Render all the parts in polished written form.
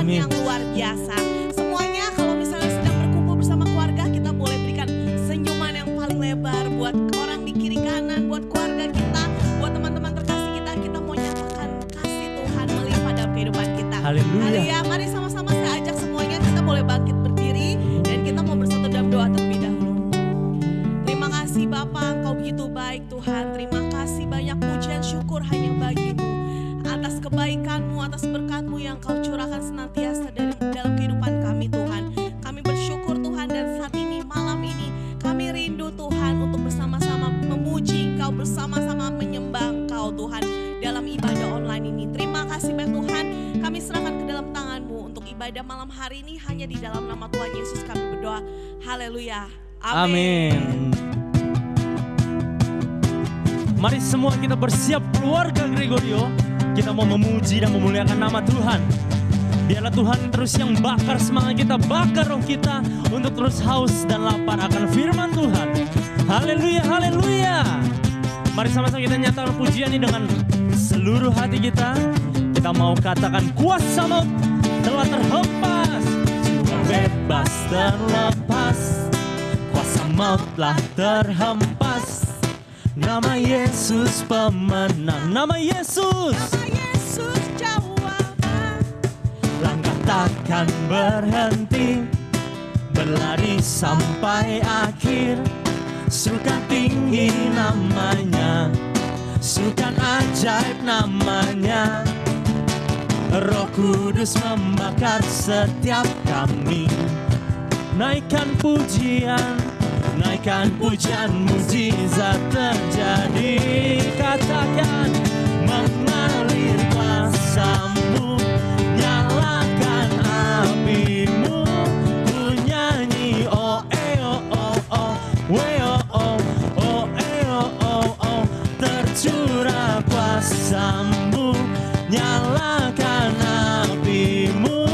Tuhan Amin. yang luar biasa. Semuanya kalau misalnya sedang berkumpul bersama keluarga, kita boleh berikan senyuman yang paling lebar buat orang di kiri kanan, buat keluarga kita, buat teman-teman terkasih kita. Kita mau nyatakan kasih Tuhan melimpah dalam kehidupan kita. Haleluya. Mari sama-sama saya ajak semuanya, kita boleh bangkit berdiri dan kita mau bersatu dalam doa terlebih dahulu. Terima kasih Bapa, Engkau begitu baik Tuhan. Terima kasih, banyak pujian syukur hanya bagi-Mu. Atas kebaikan-Mu, atas berkat-Mu yang Kau curahkan senantiasa dalam kehidupan kami Tuhan. Kami bersyukur Tuhan, dan saat ini, malam ini, kami rindu Tuhan untuk bersama-sama memuji Engkau, bersama-sama menyembah Engkau Tuhan dalam ibadah online ini. Terima kasih banyak Tuhan, kami serahkan ke dalam tangan-Mu untuk ibadah malam hari ini. Hanya di dalam nama Tuhan Yesus kami berdoa. Haleluya. Amin. Mari semua kita bersiap, keluarga Gregorio. Kita mau memuji dan memuliakan nama Tuhan. Biarlah Tuhan terus yang bakar semangat kita, bakar roh kita untuk terus haus dan lapar akan firman Tuhan. Haleluya, haleluya. Mari sama-sama kita nyatakan pujian ini dengan seluruh hati kita. Kita mau katakan kuasa maut telah terhempas, jiwa bebas terlepas. Kuasa maut telah terhempas. Nama Yesus pemenang, nama Yesus. Nama Yesus jawaban. Langkah takkan berhenti, berlari sampai akhir. Serukan tinggi namanya, serukan ajaib namanya. Roh Kudus membakar setiap kami. Naikkan pujian, naikkan pujian, mujizat terjadi. Katakan mengalir kuasa-Mu, nyalakan api-Mu. Ku nyanyi oh oh oh oh, we oh oh oh oh oh. Tercurah kuasa-Mu, nyalakan api-Mu.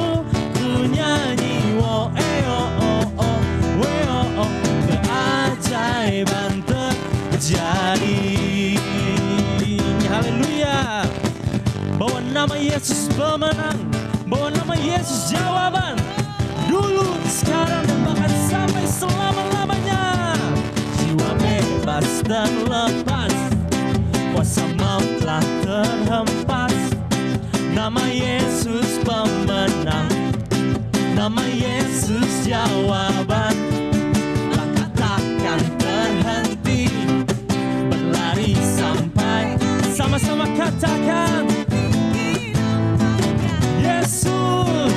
Ku nyanyi oh oh oh, we oh oh. Keajaiban terjadi. Haleluya. Bawa nama Yesus pemenang, bawa nama Yesus jawaban. Dulu, sekarang, dan bahkan sampai selama-lamanya. Jiwa bebas dan lepas, kuasa maut telah terhempas. Nama Yesus pemenang, nama Yesus jawaban. Langkah takkan terhenti, berlari sampai. Sama-sama katakan Yesus.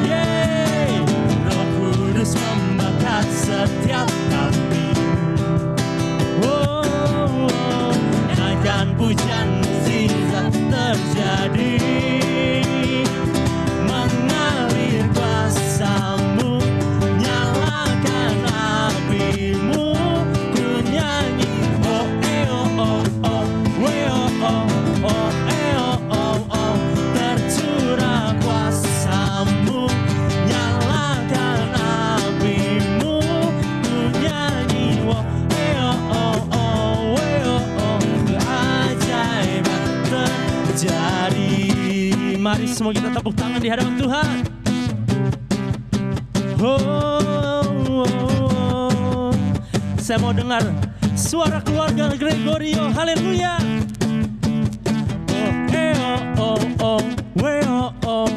Yeay. Roh Kudus membakar setiap kami. Oh, oh. Naikkan pujian, mujizat terjadi. Mengalir kuasa-Mu, nyalakan api-Mu. Ku nyanyi oh oh oh, we oh oh oh oh oh. Tercurah kuasa-Mu, nyalakan api-Mu. Ku nyanyi oh oh oh, we oh oh. Keajaiban terjadi. Mari semua kita tepuk tangan di hadapan Tuhan. Oh. Saya mau dengar suara keluarga Gregorio. Haleluya. Oh oh oh, we oh oh.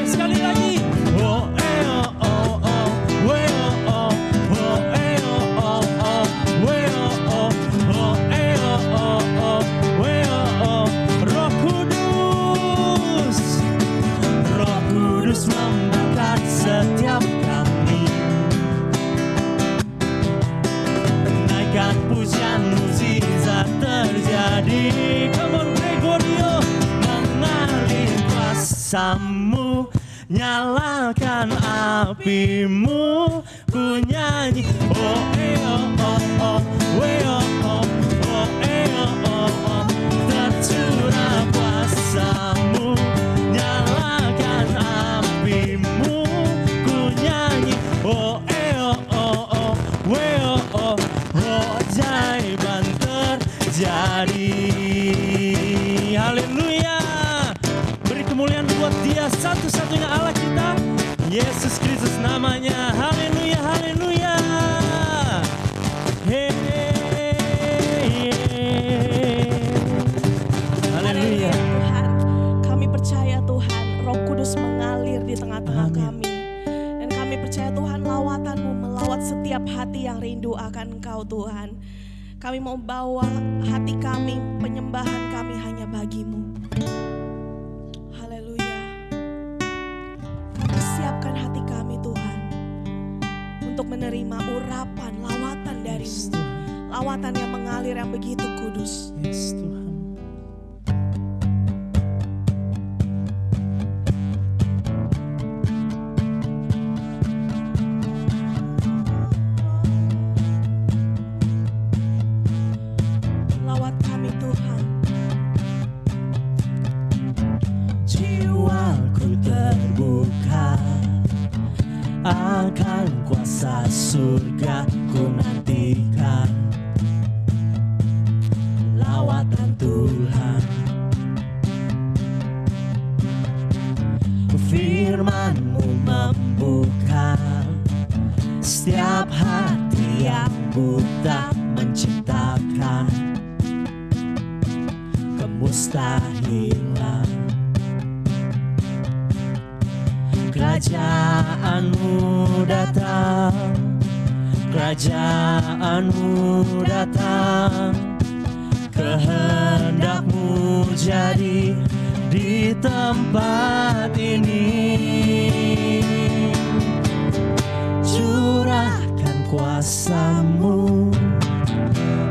Sekali lagi. Roh Kudus membakar setiap kami. Naikkan pujian, mujizat terjadi. Come on Gregorio. Mengalir kuasa-Mu, nyalakan api-Mu. Ku nyanyi oh oh oh, we oh oh oh. Tercurah kuasa-Mu, nyalakan api-Mu. Ku nyanyi oh oh oh, we Kudus mengalir di tengah-tengah Amin. kami. Dan kami percaya Tuhan, lawatan-Mu melawat setiap hati yang rindu akan Engkau Tuhan. Kami mau bawa hati kami, penyembahan kami hanya bagi-Mu. Haleluya. Kami siapkan hati kami Tuhan untuk menerima urapan, lawatan dari-Mu. Lawatan yang mengalir yang begitu kudus. Yes, Tuhan. Lawat kami Tuhan. Jiwaku terbuka akan kuasa surga, ku nantikan lawatan Tuhan. Firman-Mu membuka setiap hati yang buta, menciptakan kemustahilan. Kerajaan-Mu datang, Kerajaan-Mu datang, kehendak-Mu jadi di tempat ini. Curahkan kuasa-Mu,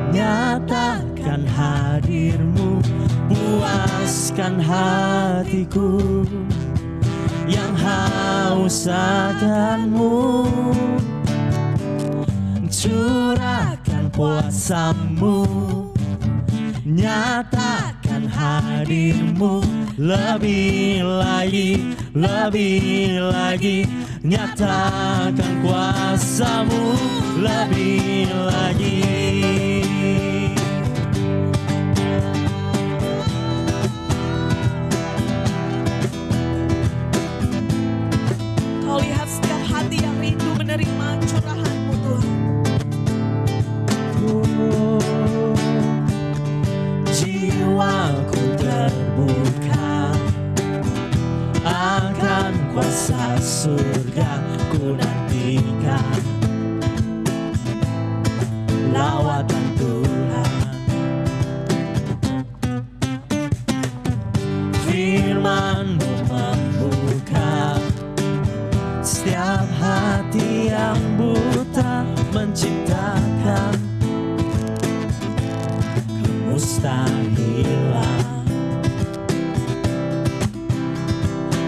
nyatakan hadir-Mu, puaskan hatiku yang haus akan-Mu. Curahkan kuasa-Mu, nyatakan hadir-Mu, lebih lagi, nyatakan kuasa-Mu, lebih lagi. Kau lihat setiap hati yang rindu menerima curahan-Mu Tuhan. Jiwaku terbuka akan kuasa surga, ku nantikan lawatan Tuhan. Firman-Mu membuka setiap hati yang buta, menciptakan kemustahilan.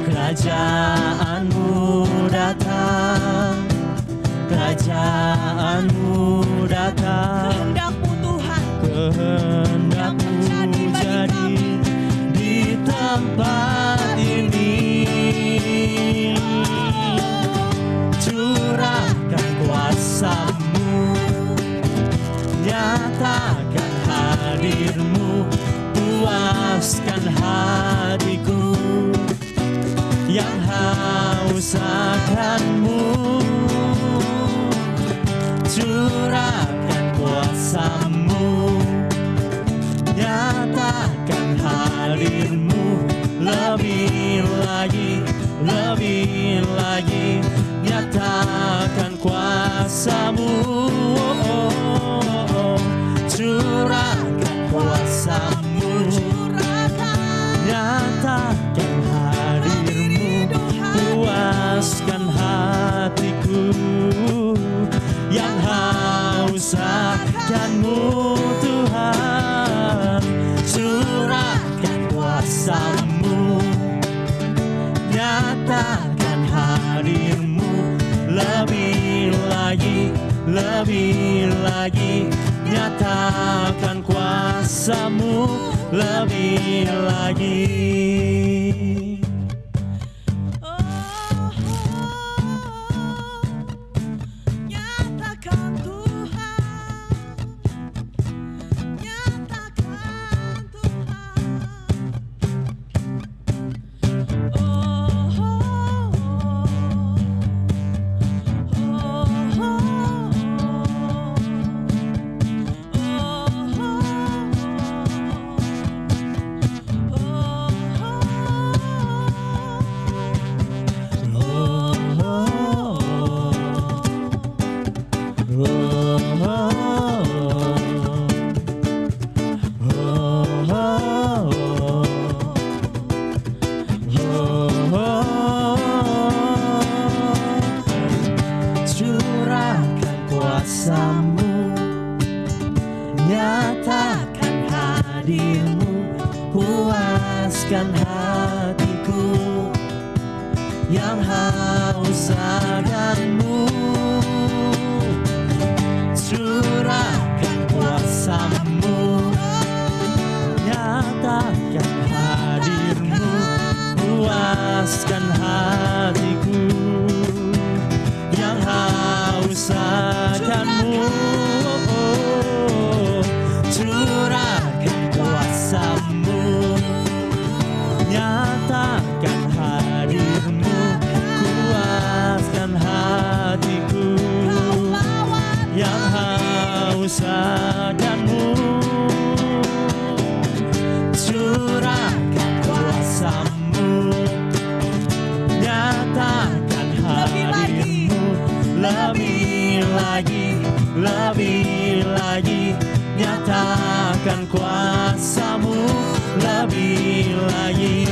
Kerajaan-Mu datang, Kerajaan-Mu datang, Kehendak-Mu Tuhan. kehendak-Mu jadi di tempat ini. Curahkan kuasa-Mu, nyatakan hadir-Mu, puaskan hatiku yang haus akan-Mu. Curahkan kuasa-Mu, nyatakan hadir-Mu, lebih lagi, nyatakan kuasa-Mu. Curahkan kuasa-Mu, nyatakan hadir-Mu, puaskan hatiku yang haus akan-Mu Tuhan. Curahkan kuasa-Mu, nyatakan hadir-Mu, lebih lagi, nyatakan kuasa-Mu, lebih lagi. Nyatakan Tuhan, nyatakan Tuhan. puaskan hatiku yang haus akan-Mu. Curahkan kuasa-Mu, nyatakan hadir-Mu, puaskan hatiku yang haus akan-Mu. Curahkan kuasa-Mu, nyatakan hadir-Mu, puaskan hatiku yang haus akan-Mu. Curahkan kuasa-Mu, nyatakan hadir-Mu, lebih lagi, lebih lagi, nyatakan kuasa-Mu, lebih lagi.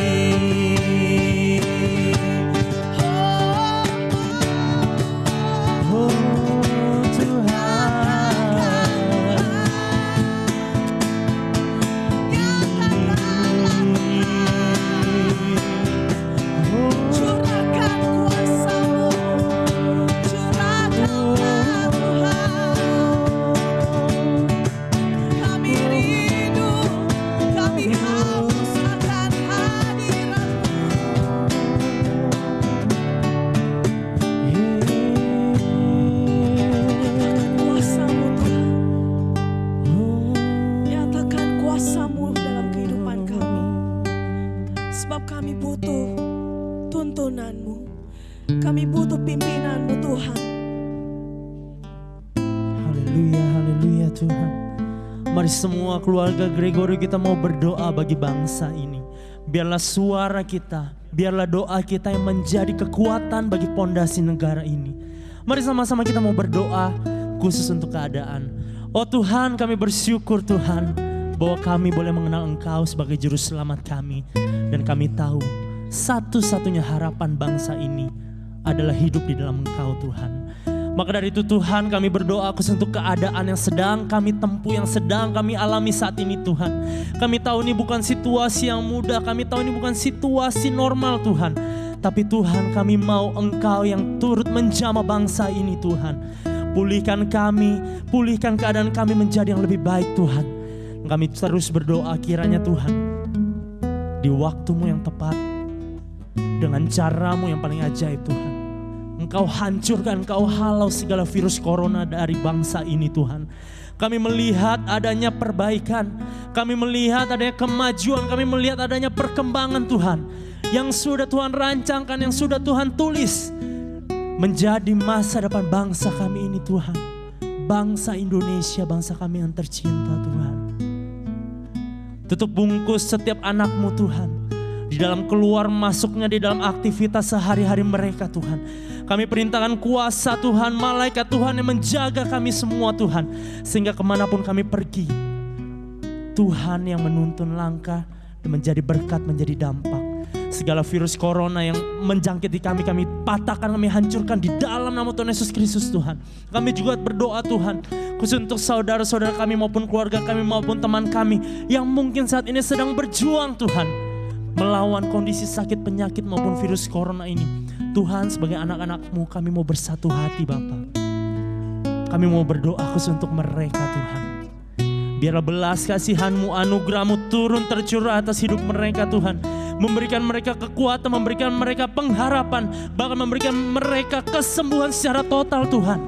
Kami butuh pimpinan-Mu Tuhan. Haleluya, haleluya Tuhan. Mari semua keluarga Gregorio kita mau berdoa bagi bangsa ini. Biarlah suara kita, biarlah doa kita yang menjadi kekuatan bagi pondasi negara ini. Mari sama-sama kita mau berdoa khusus untuk keadaan. Oh Tuhan, kami bersyukur Tuhan bahwa kami boleh mengenal Engkau sebagai juru selamat kami. Dan kami tahu satu-satunya harapan bangsa ini adalah hidup di dalam Engkau Tuhan. Maka dari itu Tuhan, kami berdoa khusus untuk keadaan yang sedang kami tempuh, yang sedang kami alami saat ini Tuhan. Kami tahu ini bukan situasi yang mudah, kami tahu ini bukan situasi normal Tuhan. Tapi Tuhan, kami mau Engkau yang turut menjamah bangsa ini Tuhan. Pulihkan kami, pulihkan keadaan kami menjadi yang lebih baik Tuhan. Kami terus berdoa kiranya Tuhan, di waktu-Mu yang tepat, dengan cara-Mu yang paling ajaib Tuhan, Engkau hancurkan, Engkau halau segala virus corona dari bangsa ini Tuhan. Kami melihat adanya perbaikan, kami melihat adanya kemajuan, kami melihat adanya perkembangan Tuhan. Yang sudah Tuhan rancangkan, yang sudah Tuhan tulis menjadi masa depan bangsa kami ini Tuhan. Bangsa Indonesia, bangsa kami yang tercinta Tuhan. Tutup bungkus setiap anak-Mu Tuhan, di dalam keluar masuknya, di dalam aktivitas sehari-hari mereka Tuhan. Kami perintahkan kuasa Tuhan, malaikat Tuhan yang menjaga kami semua Tuhan. Sehingga kemanapun kami pergi, Tuhan yang menuntun langkah dan menjadi berkat, menjadi dampak. Segala virus corona yang menjangkiti kami, kami patahkan, kami hancurkan di dalam nama Tuhan Yesus Kristus Tuhan. Kami juga berdoa Tuhan, khusus untuk saudara-saudara kami maupun keluarga kami maupun teman kami yang mungkin saat ini sedang berjuang Tuhan, melawan kondisi sakit, penyakit maupun virus corona ini. Tuhan, sebagai anak-anak-Mu kami mau bersatu hati Bapa. Kami mau berdoa khusus untuk mereka Tuhan. Biarlah belas kasihan-Mu, anugerah-Mu turun tercurah atas hidup mereka Tuhan. Memberikan mereka kekuatan, memberikan mereka pengharapan, bahkan memberikan mereka kesembuhan secara total Tuhan.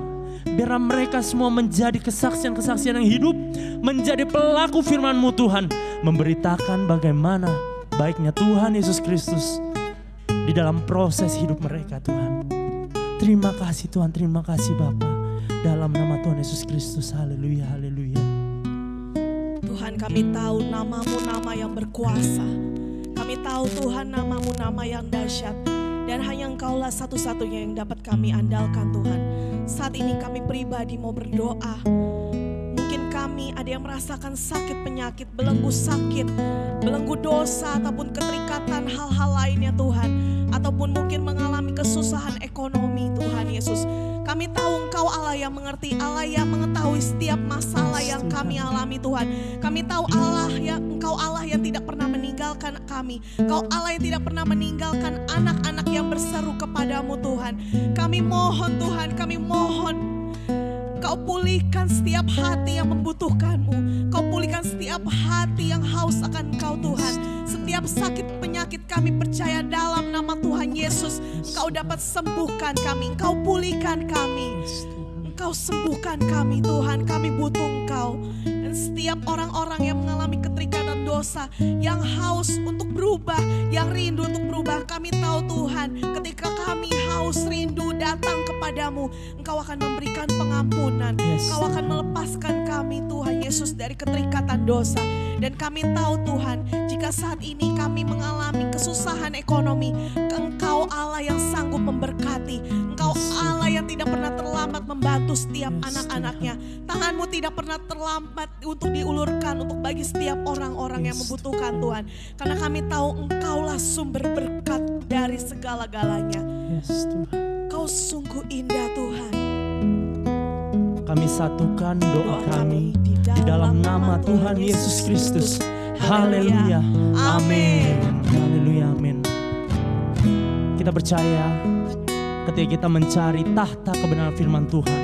Biarlah mereka semua menjadi kesaksian-kesaksian yang hidup, menjadi pelaku firman-Mu Tuhan. Memberitakan bagaimana baiknya Tuhan Yesus Kristus di dalam proses hidup mereka Tuhan. Terima kasih Tuhan, terima kasih Bapa. Dalam nama Tuhan Yesus Kristus, haleluya, haleluya. Tuhan, kami tahu nama-Mu nama yang berkuasa. Kami tahu Tuhan nama-Mu nama yang dahsyat. Dan hanya Engkaulah satu-satunya yang dapat kami andalkan Tuhan. Saat ini kami pribadi mau berdoa. Mungkin kami ada yang merasakan sakit penyakit, belenggu sakit, belenggu dosa ataupun keterikatan hal-hal lainnya Tuhan. Ataupun mungkin mengalami kesusahan ekonomi Tuhan Yesus. Kami tahu Engkau Allah yang mengerti, Allah yang mengetahui setiap masalah yang kami alami Tuhan. Kami tahu Engkau Allah yang tidak pernah meninggalkan meninggalkan kami. Kau Allah yang tidak pernah meninggalkan anak-anak yang berseru kepadamu Tuhan. Kami mohon Tuhan, kami mohon Kau pulihkan setiap hati yang membutuhkan-Mu. Kau pulihkan setiap hati yang haus akan Engkau Tuhan. Setiap sakit penyakit kami percaya dalam nama Tuhan Yesus Engkau dapat sembuhkan kami, Engkau pulihkan kami, Engkau sembuhkan kami Tuhan. Kami butuh Engkau. Dan setiap orang-orang yang mengalami keterikatan dosa, yang haus untuk berubah, yang rindu untuk berubah, kami tahu Tuhan, ketika kami haus rindu datang kepadamu, Engkau akan memberikan pengampunan. Engkau akan melepaskan kami Tuhan Yesus dari keterikatan dosa. Dan kami tahu Tuhan, jika saat ini kami mengalami kesusahan ekonomi, Engkau Allah yang sanggup memberkati. Engkau Allah yang tidak pernah terlambat membantu setiap anak-anaknya. Tangan-Mu tidak pernah terlambat untuk diulurkan untuk bagi setiap orang-orang yang membutuhkan Tuhan. Karena kami tahu Engkaulah sumber berkat dari segala-galanya. Kau sungguh indah Tuhan. Kami satukan doa kami di dalam nama Tuhan Yesus Kristus. Haleluya. Amin. Haleluya. Amin. Kita percaya ketika kita mencari tahta kebenaran firman Tuhan,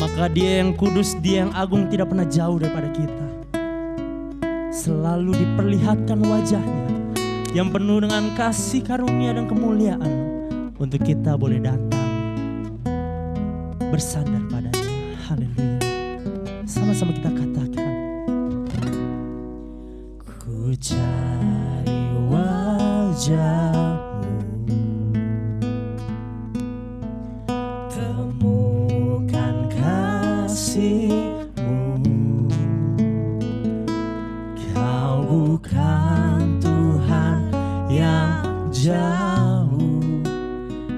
maka Dia yang kudus, Dia yang agung tidak pernah jauh daripada kita. Selalu diperlihatkan wajahnya yang penuh dengan kasih karunia dan kemuliaan untuk kita boleh datang bersandar padanya. Haleluya. Sama-sama kita katakan. Ku cari wajah-Mu, temukan kasih-Mu. Kau bukan Tuhan yang jauh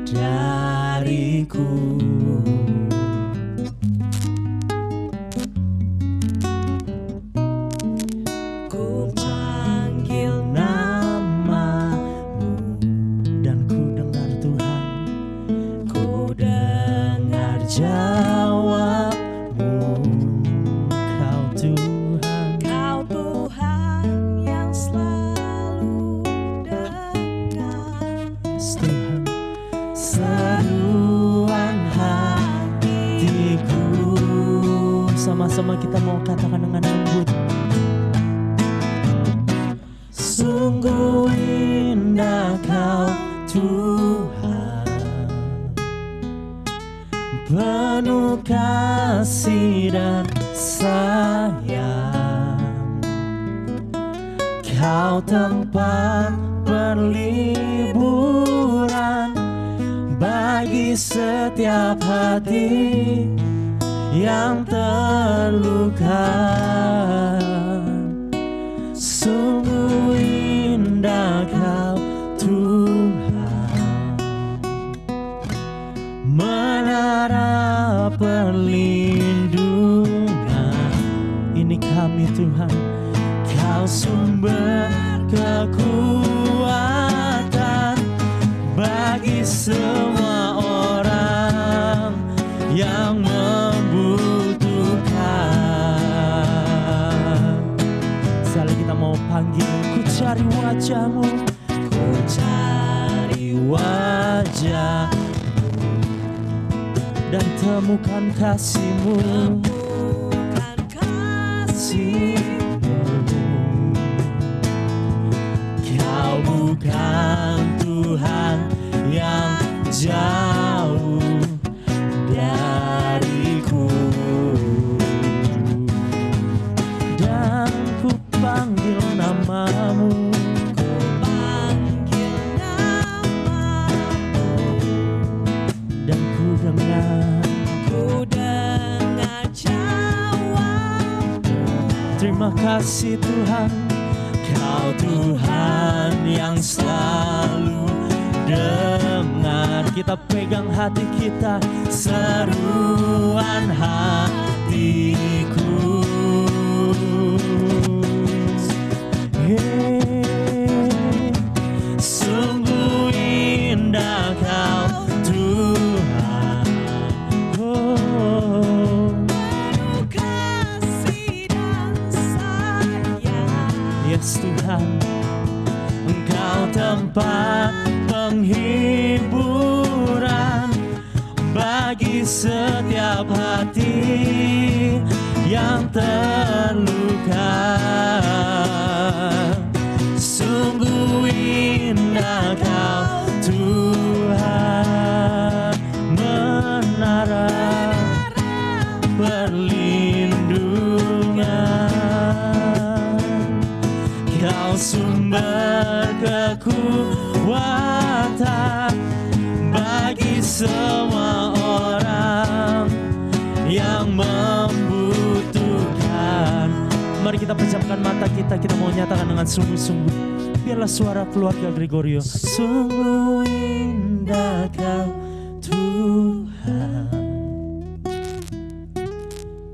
dariku. Sama-sama kita mau katakan dengan lembut. Sungguh indah Kau Tuhan, penuh kasih dan sayang. Kau tempat perliburan bagi setiap hati yang terluka. Sungguh indah Kau Tuhan, menara perlindungan. Ini kami Tuhan, Kau sumber kekuatan bagi semua orang yang membutuhkan. Sekali kita mau panggil, ku cari wajah-Mu, ku cari wajah-Mu, dan temukan kasih-Mu, temukan kasih-Mu. Kau bukan Tuhan yang jauh dariku, dan ku panggil nama-Mu, ku panggil nama-Mu, dan ku dengar jawab-Mu. Terima kasih Tuhan, Kau Tuhan yang selalu dengar. Kita pegang hati kita, seruan hatiku. Sungguh indah Kau Tuhan, penuh kasih dan sayang. Yes Tuhan, tempat penghiburan bagi setiap hati yang terluka. Sungguh indah Kau Tuhan, menara perlindungan. Kau sumber kekuatan bagi semua orang yang membutuhkan. Mari kita pejamkan mata kita, kita mau nyatakan dengan sungguh-sungguh. Biarlah suara keluarga Gregorio. Sungguh indah Kau Tuhan,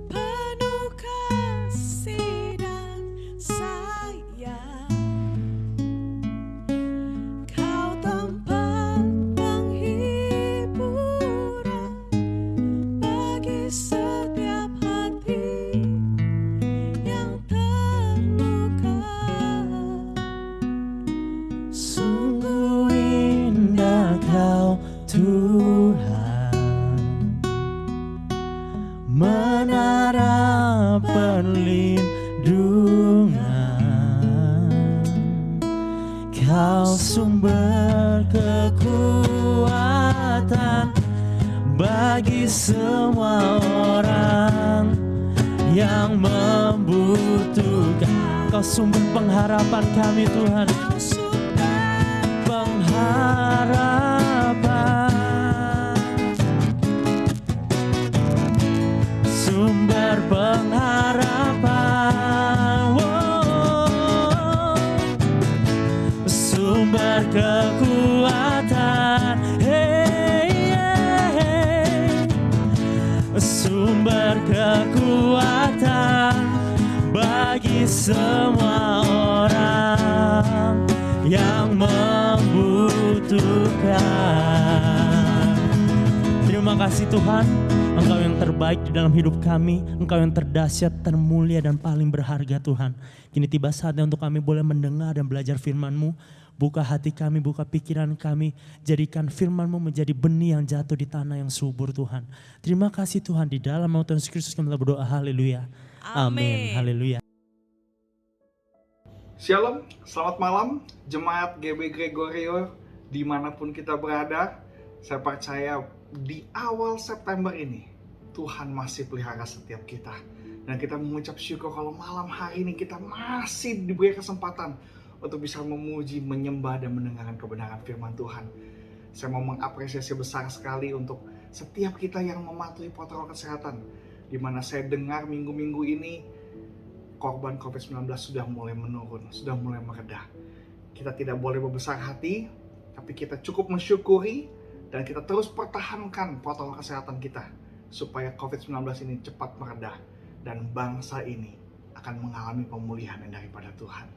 penuh kasih dan sayang. Kau tempat penghiburan bagi setiap hati yang terluka. sungguh indah Kau Tuhan, menara perlindungan. Kau sumber kekuatan bagi semua orang yang membutuhkan. Kau sumber pengharapan kami Tuhan, Kau sumber pengharapan, sumber pengharapan, sumber kekuatan, sumber kekuatan bagi semua orang yang membutuhkan. Terima kasih Tuhan, Engkau yang terbaik di dalam hidup kami, Engkau yang terdahsyat, termulia dan paling berharga Tuhan. Kini tiba saatnya untuk kami boleh mendengar dan belajar firman-Mu. Buka hati kami, buka pikiran kami, jadikan firman-Mu menjadi benih yang jatuh di tanah yang subur Tuhan. Terima kasih Tuhan, di dalam nama Tuhan Yesus Kristus kami telah berdoa, haleluya. Amin, haleluya. Shalom, selamat malam Jemaat GB Gregorio dimanapun kita berada. Saya percaya di awal September ini Tuhan masih pelihara setiap kita. Dan kita mengucap syukur kalau malam hari ini kita masih diberi kesempatan untuk bisa memuji, menyembah, dan mendengarkan kebenaran firman Tuhan. Saya mau mengapresiasi besar sekali untuk setiap kita yang mematuhi protokol kesehatan. Di mana saya dengar minggu-minggu ini korban COVID-19 sudah mulai menurun, sudah mulai mereda. Kita tidak boleh berbesar hati, tapi kita cukup mensyukuri dan kita terus pertahankan protokol kesehatan kita supaya COVID-19 ini cepat mereda dan bangsa ini akan mengalami pemulihan yang daripada Tuhan.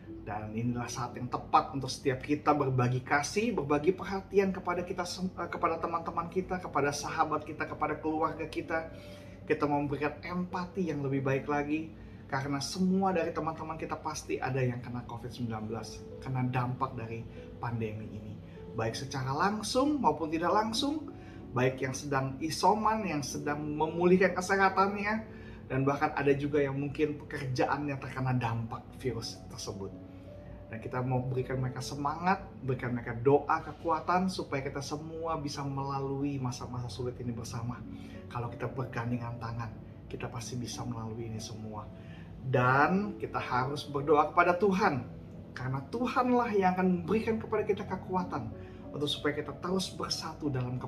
Dan inilah saat yang tepat untuk setiap kita berbagi kasih, berbagi perhatian kepada kita, kepada teman-teman kita, kepada sahabat kita, kepada keluarga kita. Kita memberikan empati yang lebih baik lagi. Karena semua dari teman-teman kita pasti ada yang kena COVID-19, kena dampak dari pandemi ini. Baik secara langsung maupun tidak langsung, baik yang sedang isoman, yang sedang memulihkan kesehatannya, dan bahkan ada juga yang mungkin pekerjaannya terkena dampak virus tersebut. Dan kita mau berikan mereka semangat, berikan mereka doa, kekuatan, supaya kita semua bisa melalui masa-masa sulit ini bersama. Kalau kita bergandengan tangan, kita pasti bisa melalui ini semua. Dan kita harus berdoa kepada Tuhan, karena Tuhanlah yang akan memberikan kepada kita kekuatan untuk supaya kita terus bersatu dalam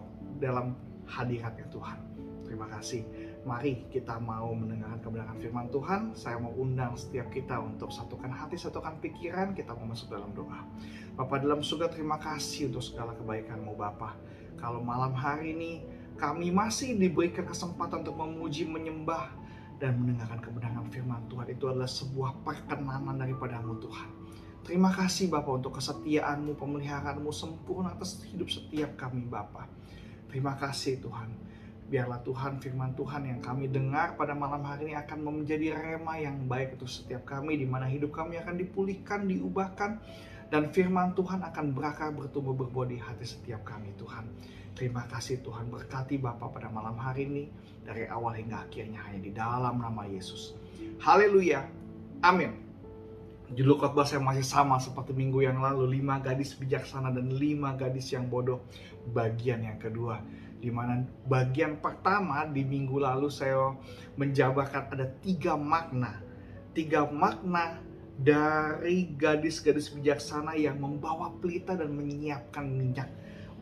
hadiratnya Tuhan. Terima kasih. Mari kita mau mendengarkan kebenaran firman Tuhan. Saya mau undang setiap kita untuk satukan hati, satukan pikiran. Kita mau masuk dalam doa. Bapa dalam surga, terima kasih untuk segala kebaikan-Mu Bapa. Kalau malam hari ini kami masih diberikan kesempatan untuk memuji, menyembah, dan mendengarkan kebenaran firman Tuhan, itu adalah sebuah perkenanan daripada-Mu Tuhan. Terima kasih Bapa untuk kesetiaan-Mu, pemeliharaan-Mu sempurna atas hidup setiap kami Bapa. Terima kasih Tuhan. Biarlah Tuhan, firman Tuhan yang kami dengar pada malam hari ini akan menjadi rema yang baik untuk setiap kami, di mana hidup kami akan dipulihkan, diubahkan, Dan firman Tuhan akan berakar, bertumbuh, berbuah di hati setiap kami Tuhan. Terima kasih Tuhan, berkati Bapak pada malam hari ini, dari awal hingga akhirnya hanya di dalam nama Yesus. Haleluya, amin. Judul khotbah saya masih sama seperti minggu yang lalu, 5 gadis bijaksana dan 5 gadis yang bodoh, bagian yang kedua. Di mana bagian pertama di minggu lalu saya menjabarkan ada 3 makna. 3 makna dari gadis-gadis bijaksana yang membawa pelita dan menyiapkan minyak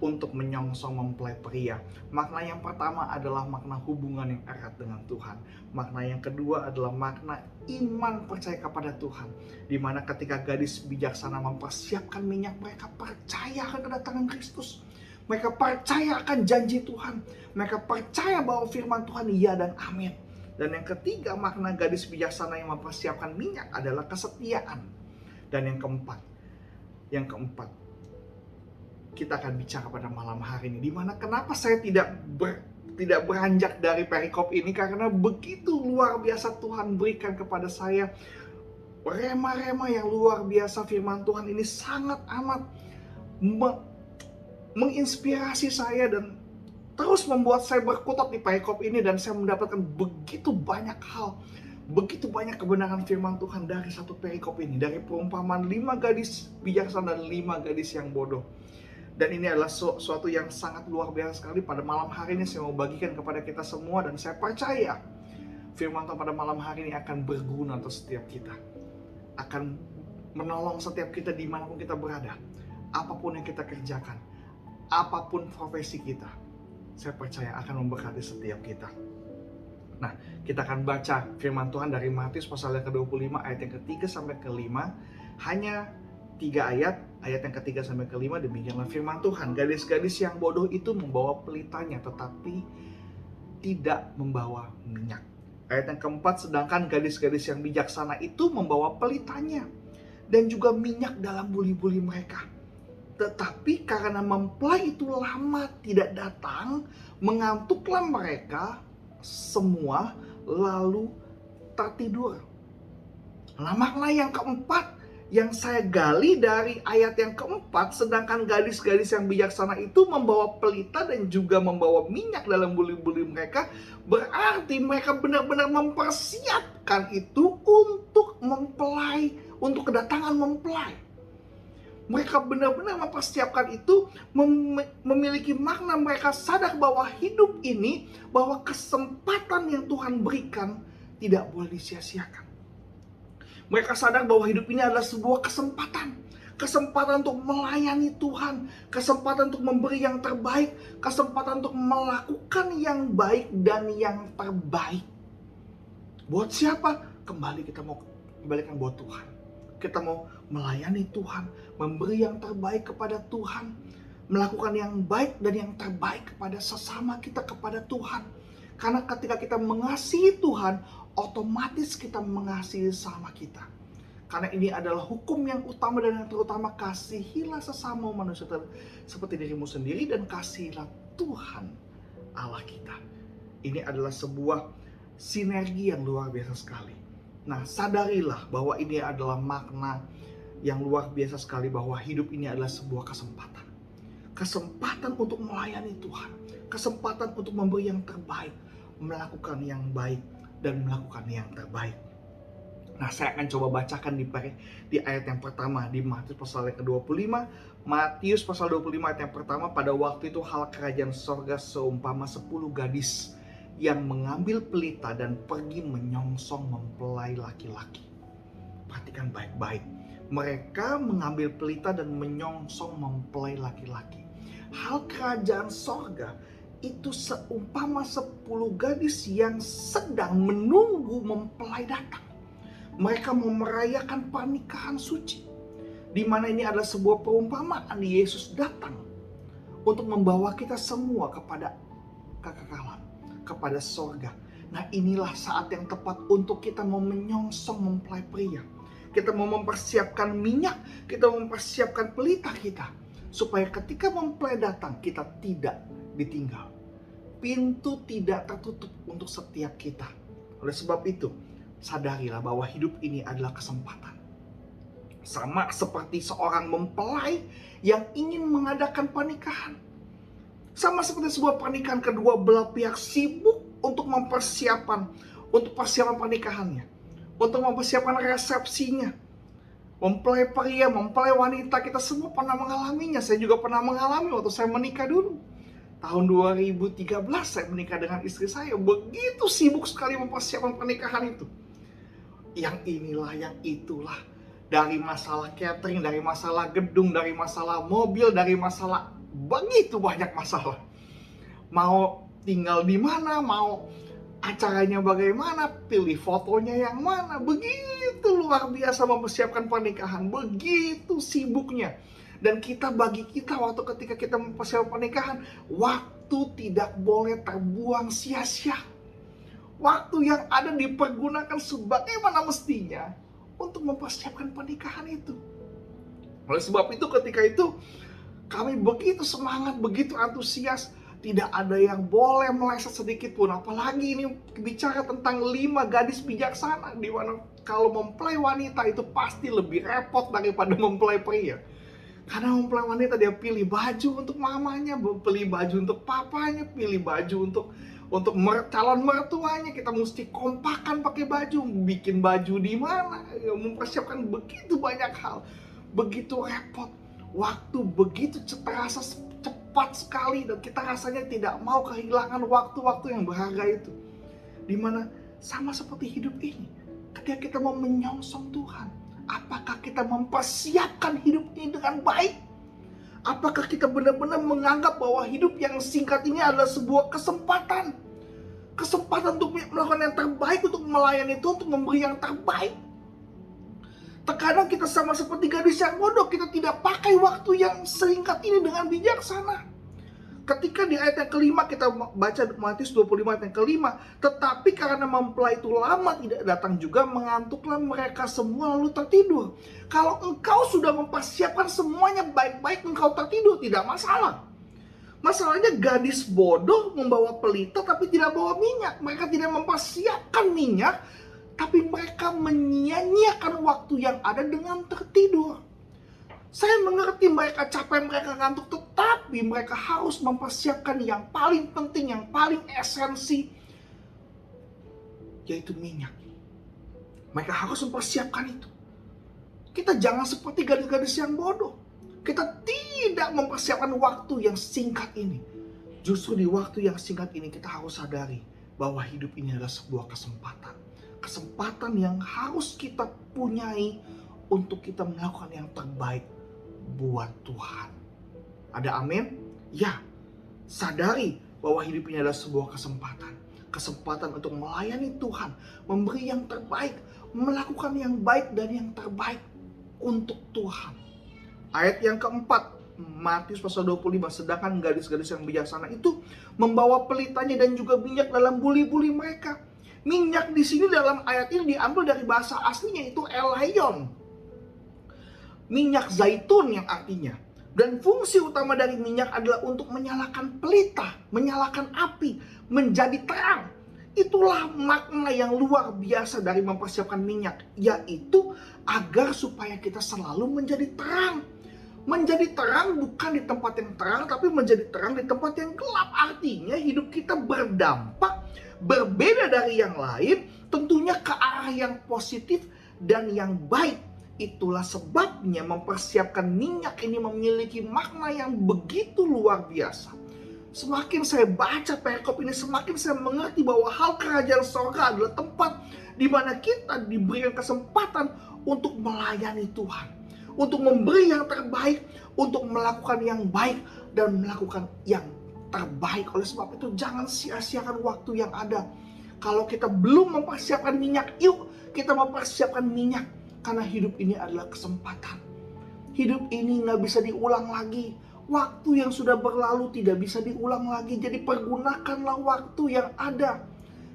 untuk menyongsong mempelai pria. Makna yang pertama adalah makna hubungan yang erat dengan Tuhan. Makna yang kedua adalah makna iman percaya kepada Tuhan. Di mana ketika gadis bijaksana mempersiapkan minyak, mereka percaya akan kedatangan Kristus. Mereka percaya akan janji Tuhan. Mereka percaya bahwa firman Tuhan iya dan amin. Dan yang ketiga, makna gadis bijaksana yang mempersiapkan minyak adalah kesetiaan. Dan yang keempat, kita akan bicara pada malam hari ini. Dimana kenapa saya tidak beranjak dari perikop ini, karena begitu luar biasa Tuhan berikan kepada saya rema-rema yang luar biasa. Firman Tuhan ini sangat amat menginspirasi saya dan terus membuat saya berkutat di perikop ini, dan saya mendapatkan begitu banyak hal, begitu banyak kebenaran firman Tuhan dari satu perikop ini, dari perumpamaan 5 gadis bijaksana dan 5 gadis yang bodoh. Dan ini adalah suatu yang sangat luar biasa sekali. Pada malam hari ini saya mau bagikan kepada kita semua, dan saya percaya firman Tuhan pada malam hari ini akan berguna untuk setiap kita, akan menolong setiap kita dimanapun kita berada, apapun yang kita kerjakan, apapun profesi kita. Saya percaya akan memberkati setiap kita. Nah, kita akan baca firman Tuhan dari Matius pasal yang ke-25 ayat yang ke-3 sampai ke-5. Hanya 3 ayat yang ke-3 sampai ke-5. Demikianlah firman Tuhan. Gadis-gadis yang bodoh itu membawa pelitanya, tetapi tidak membawa minyak. Ayat yang ke-4, sedangkan gadis-gadis yang bijaksana itu membawa pelitanya dan juga minyak dalam buli-buli mereka. Tetapi karena mempelai itu lama tidak datang, mengantuklah mereka semua lalu tertidur. Nah, makna yang keempat yang saya gali dari ayat yang keempat, sedangkan gadis-gadis yang bijaksana itu membawa pelita dan juga membawa minyak dalam buli-buli mereka, berarti mereka benar-benar mempersiapkan itu untuk mempelai, untuk kedatangan mempelai. Mereka benar-benar mempersiapkan itu, memiliki makna. Mereka sadar bahwa hidup ini, bahwa kesempatan yang Tuhan berikan tidak boleh disia-siakan. Mereka sadar bahwa hidup ini adalah sebuah kesempatan. Kesempatan untuk melayani Tuhan, kesempatan untuk memberi yang terbaik, kesempatan untuk melakukan yang baik dan yang terbaik. Buat siapa? Kita mau kembalikan buat Tuhan. Kita mau melayani Tuhan, memberi yang terbaik kepada Tuhan, melakukan yang baik dan yang terbaik kepada sesama kita, kepada Tuhan. Karena ketika kita mengasihi Tuhan, otomatis kita mengasihi sesama kita. Karena ini adalah hukum yang utama dan yang terutama, kasihilah sesama manusia seperti dirimu sendiri, dan kasihilah Tuhan Allah kita. Ini adalah sebuah sinergi yang luar biasa sekali. Nah, sadarilah bahwa ini adalah makna yang luar biasa sekali, bahwa hidup ini adalah sebuah kesempatan. Kesempatan untuk melayani Tuhan, kesempatan untuk memberi yang terbaik, melakukan yang baik dan melakukan yang terbaik. Nah, saya akan coba bacakan di ayat yang pertama di Matius pasal yang ke-25. Matius pasal 25 ayat yang pertama, pada waktu itu hal kerajaan sorga seumpama 10 gadis yang mengambil pelita dan pergi menyongsong mempelai laki-laki. Perhatikan baik-baik. Mereka mengambil pelita dan menyongsong mempelai laki-laki. Hal kerajaan sorga itu seumpama 10 gadis yang sedang menunggu mempelai datang. Mereka mau merayakan pernikahan suci, di mana ini adalah sebuah perumpamaan Yesus datang untuk membawa kita semua kepada kekekalan, kepada sorga. Nah, inilah saat yang tepat untuk kita mau menyongsong mempelai pria. Kita mau mempersiapkan minyak, kita mempersiapkan pelita kita, supaya ketika mempelai datang, kita tidak ditinggal. Pintu tidak tertutup untuk setiap kita. Oleh sebab itu, sadarilah bahwa hidup ini adalah kesempatan. Sama seperti seorang mempelai yang ingin mengadakan pernikahan. Sama seperti sebuah pernikahan, kedua belah pihak sibuk untuk persiapan pernikahannya, untuk mempersiapkan resepsinya. Mempelai pria, mempelai wanita, kita semua pernah mengalaminya. Saya juga pernah mengalami waktu saya menikah dulu. Tahun 2013 saya menikah dengan istri saya. Begitu sibuk sekali mempersiapkan pernikahan itu. Yang inilah, yang itulah. Dari masalah catering, dari masalah gedung, dari masalah mobil, dari masalah begitu banyak masalah. Mau tinggal di mana, mau acaranya bagaimana, pilih fotonya yang mana. Begitu luar biasa mempersiapkan pernikahan, begitu sibuknya. Dan bagi kita waktu ketika kita mempersiapkan pernikahan, waktu tidak boleh terbuang sia-sia. Waktu yang ada dipergunakan sebagaimana mestinya untuk mempersiapkan pernikahan itu. Oleh sebab itu ketika itu kami begitu semangat, begitu antusias. Tidak ada yang boleh meleset sedikit pun. Apalagi ini bicara tentang 5 gadis bijaksana, di mana kalau mempelai wanita itu pasti lebih repot daripada mempelai pria. Karena mempelai wanita dia pilih baju untuk mamanya, pilih baju untuk papanya, pilih baju untuk calon mertuanya. Kita mesti kompakan pakai baju, bikin baju di mana, mempersiapkan begitu banyak hal, begitu repot. Waktu begitu terasa cepat sekali dan kita rasanya tidak mau kehilangan waktu-waktu yang berharga itu. Dimana sama seperti hidup ini, ketika kita mau menyongsong Tuhan, apakah kita mempersiapkan hidup ini dengan baik? Apakah kita benar-benar menganggap bahwa hidup yang singkat ini adalah sebuah kesempatan? Kesempatan untuk melakukan yang terbaik, untuk melayani Tuhan, untuk memberi yang terbaik. Terkadang kita sama seperti gadis yang bodoh, kita tidak pakai waktu yang singkat ini dengan bijaksana. Ketika di ayat yang kelima kita baca Matius 25 ayat yang kelima, tetapi karena mempelai itu lama tidak datang juga, mengantuklah mereka semua lalu tertidur. Kalau engkau sudah mempersiapkan semuanya baik-baik, engkau tertidur, tidak masalah. Masalahnya gadis bodoh membawa pelita tapi tidak bawa minyak. Mereka tidak mempersiapkan minyak, tapi mereka menyia-nyiakan waktu yang ada dengan tertidur. Saya mengerti mereka capek, mereka ngantuk, tetapi mereka harus mempersiapkan yang paling penting, yang paling esensi, yaitu minyak. Mereka harus mempersiapkan itu. Kita jangan seperti gadis-gadis yang bodoh. Kita tidak mempersiapkan waktu yang singkat ini. Justru di waktu yang singkat ini kita harus sadari bahwa hidup ini adalah sebuah kesempatan. Kesempatan yang harus kita punyai untuk kita melakukan yang terbaik buat Tuhan. Ada amin? Ya, sadari bahwa hidup ini adalah sebuah kesempatan. Kesempatan untuk melayani Tuhan, memberi yang terbaik, melakukan yang baik dan yang terbaik untuk Tuhan. Ayat yang keempat, Matius pasal 25, sedangkan gadis-gadis yang bijaksana itu membawa pelitanya dan juga minyak dalam buli-buli mereka. Minyak di sini dalam ayat ini diambil dari bahasa aslinya, itu elaion, minyak zaitun yang artinya. Dan fungsi utama dari minyak adalah untuk menyalakan pelita, menyalakan api, menjadi terang. Itulah makna yang luar biasa dari mempersiapkan minyak, yaitu agar supaya kita selalu menjadi terang. Menjadi terang bukan di tempat yang terang, tapi menjadi terang di tempat yang gelap. Artinya hidup kita berdampak berbeda dari yang lain, tentunya ke arah yang positif dan yang baik. Itulah sebabnya mempersiapkan minyak ini memiliki makna yang begitu luar biasa. Semakin saya baca perikop ini, semakin saya mengerti bahwa hal kerajaan surga adalah tempat di mana kita diberikan kesempatan untuk melayani Tuhan, untuk memberi yang terbaik, untuk melakukan yang baik dan melakukan yang terbaik. Oleh sebab itu jangan sia-siakan waktu yang ada. Kalau kita belum mempersiapkan minyak, yuk kita mempersiapkan minyak. Karena hidup ini adalah kesempatan. Hidup ini gak bisa diulang lagi. Waktu yang sudah berlalu tidak bisa diulang lagi. Jadi pergunakanlah waktu yang ada.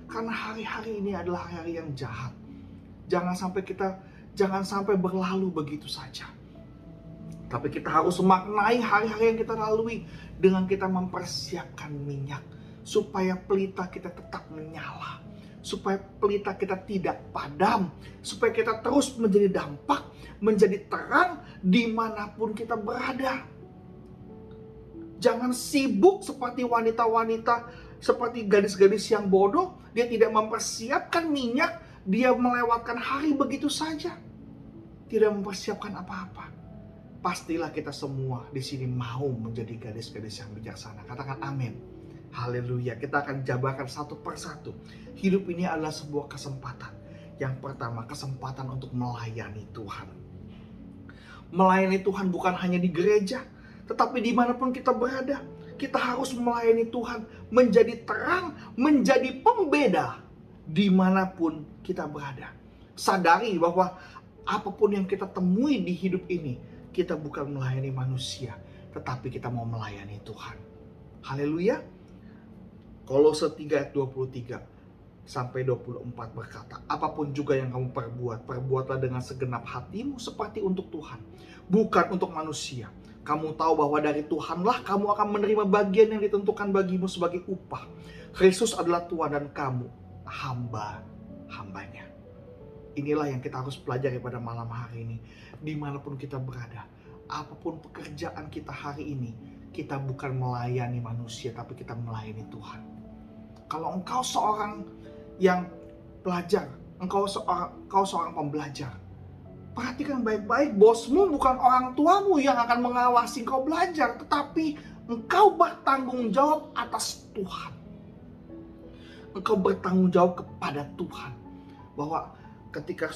Karena hari-hari ini adalah hari-hari yang jahat. Jangan sampai berlalu begitu saja. Tapi kita harus memaknai hari-hari yang kita lalui dengan kita mempersiapkan minyak. Supaya pelita kita tetap menyala. Supaya pelita kita tidak padam. Supaya kita terus menjadi dampak menjadi terang dimanapun kita berada. Jangan sibuk seperti wanita-wanita, seperti gadis-gadis yang bodoh. Dia tidak mempersiapkan minyak, dia melewatkan hari begitu saja. Tidak mempersiapkan apa-apa. Pastilah kita semua di sini mau menjadi gadis-gadis yang bijaksana. Katakan amin. Haleluya. Kita akan jabarkan satu persatu. Hidup ini adalah sebuah kesempatan. Yang pertama, kesempatan untuk melayani Tuhan. Melayani Tuhan bukan hanya di gereja, tetapi dimanapun kita berada. Kita harus melayani Tuhan, menjadi terang, menjadi pembeda dimanapun kita berada. Sadari bahwa apapun yang kita temui di hidup ini, kita bukan melayani manusia, tetapi kita mau melayani Tuhan. Haleluya. Kolose 3 ayat 23 sampai 24 berkata, apapun juga yang kamu perbuat, perbuatlah dengan segenap hatimu seperti untuk Tuhan, bukan untuk manusia. Kamu tahu bahwa dari Tuhanlah kamu akan menerima bagian yang ditentukan bagimu sebagai upah. Kristus adalah Tuhan dan kamu hamba-hambanya. Inilah yang kita harus pelajari pada malam hari ini. Dimanapun kita berada, apapun pekerjaan kita hari ini, kita bukan melayani manusia, tapi kita melayani Tuhan. Kalau engkau seorang yang pelajar, engkau seorang pembelajar, perhatikan baik-baik, bosmu bukan orang tuamu yang akan mengawasi engkau belajar, tetapi engkau bertanggung jawab atas Tuhan. Engkau bertanggung jawab kepada Tuhan. Bahwa ketika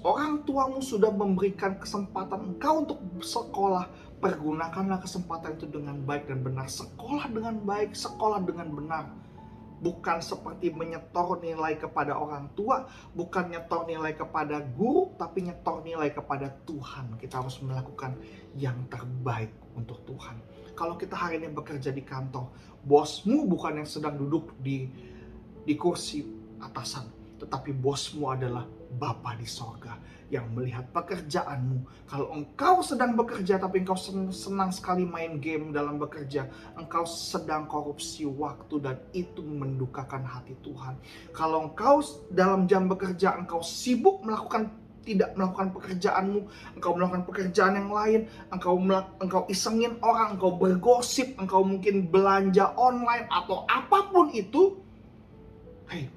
orang tuamu sudah memberikan kesempatan engkau untuk sekolah, pergunakanlah kesempatan itu dengan baik dan benar. Sekolah dengan baik, sekolah dengan benar. Bukan seperti menyetor nilai kepada orang tua, bukan nyetor nilai kepada guru, tapi nyetor nilai kepada Tuhan. Kita harus melakukan yang terbaik untuk Tuhan. Kalau kita hari ini bekerja di kantor, bosmu bukan yang sedang duduk di kursi atasan, tetapi bosmu adalah Bapa di sorga yang melihat pekerjaanmu. Kalau engkau sedang bekerja tapi engkau senang sekali main game dalam bekerja, engkau sedang korupsi waktu dan itu mendukakan hati Tuhan. Kalau engkau dalam jam bekerja engkau sibuk tidak melakukan pekerjaanmu, engkau melakukan pekerjaan yang lain, engkau isengin orang, engkau bergosip, engkau mungkin belanja online atau apapun itu,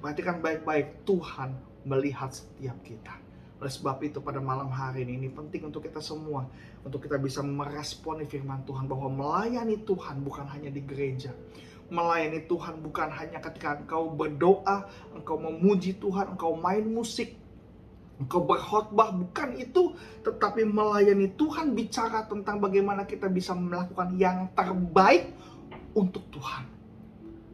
perhatikan baik-baik, Tuhan melihat setiap kita. Oleh sebab itu pada malam hari ini penting untuk kita semua, untuk kita bisa meresponi firman Tuhan, bahwa melayani Tuhan bukan hanya di gereja. Melayani Tuhan bukan hanya ketika engkau berdoa, engkau memuji Tuhan, engkau main musik, engkau berkhotbah, bukan itu. Tetapi melayani Tuhan bicara tentang bagaimana kita bisa melakukan yang terbaik untuk Tuhan.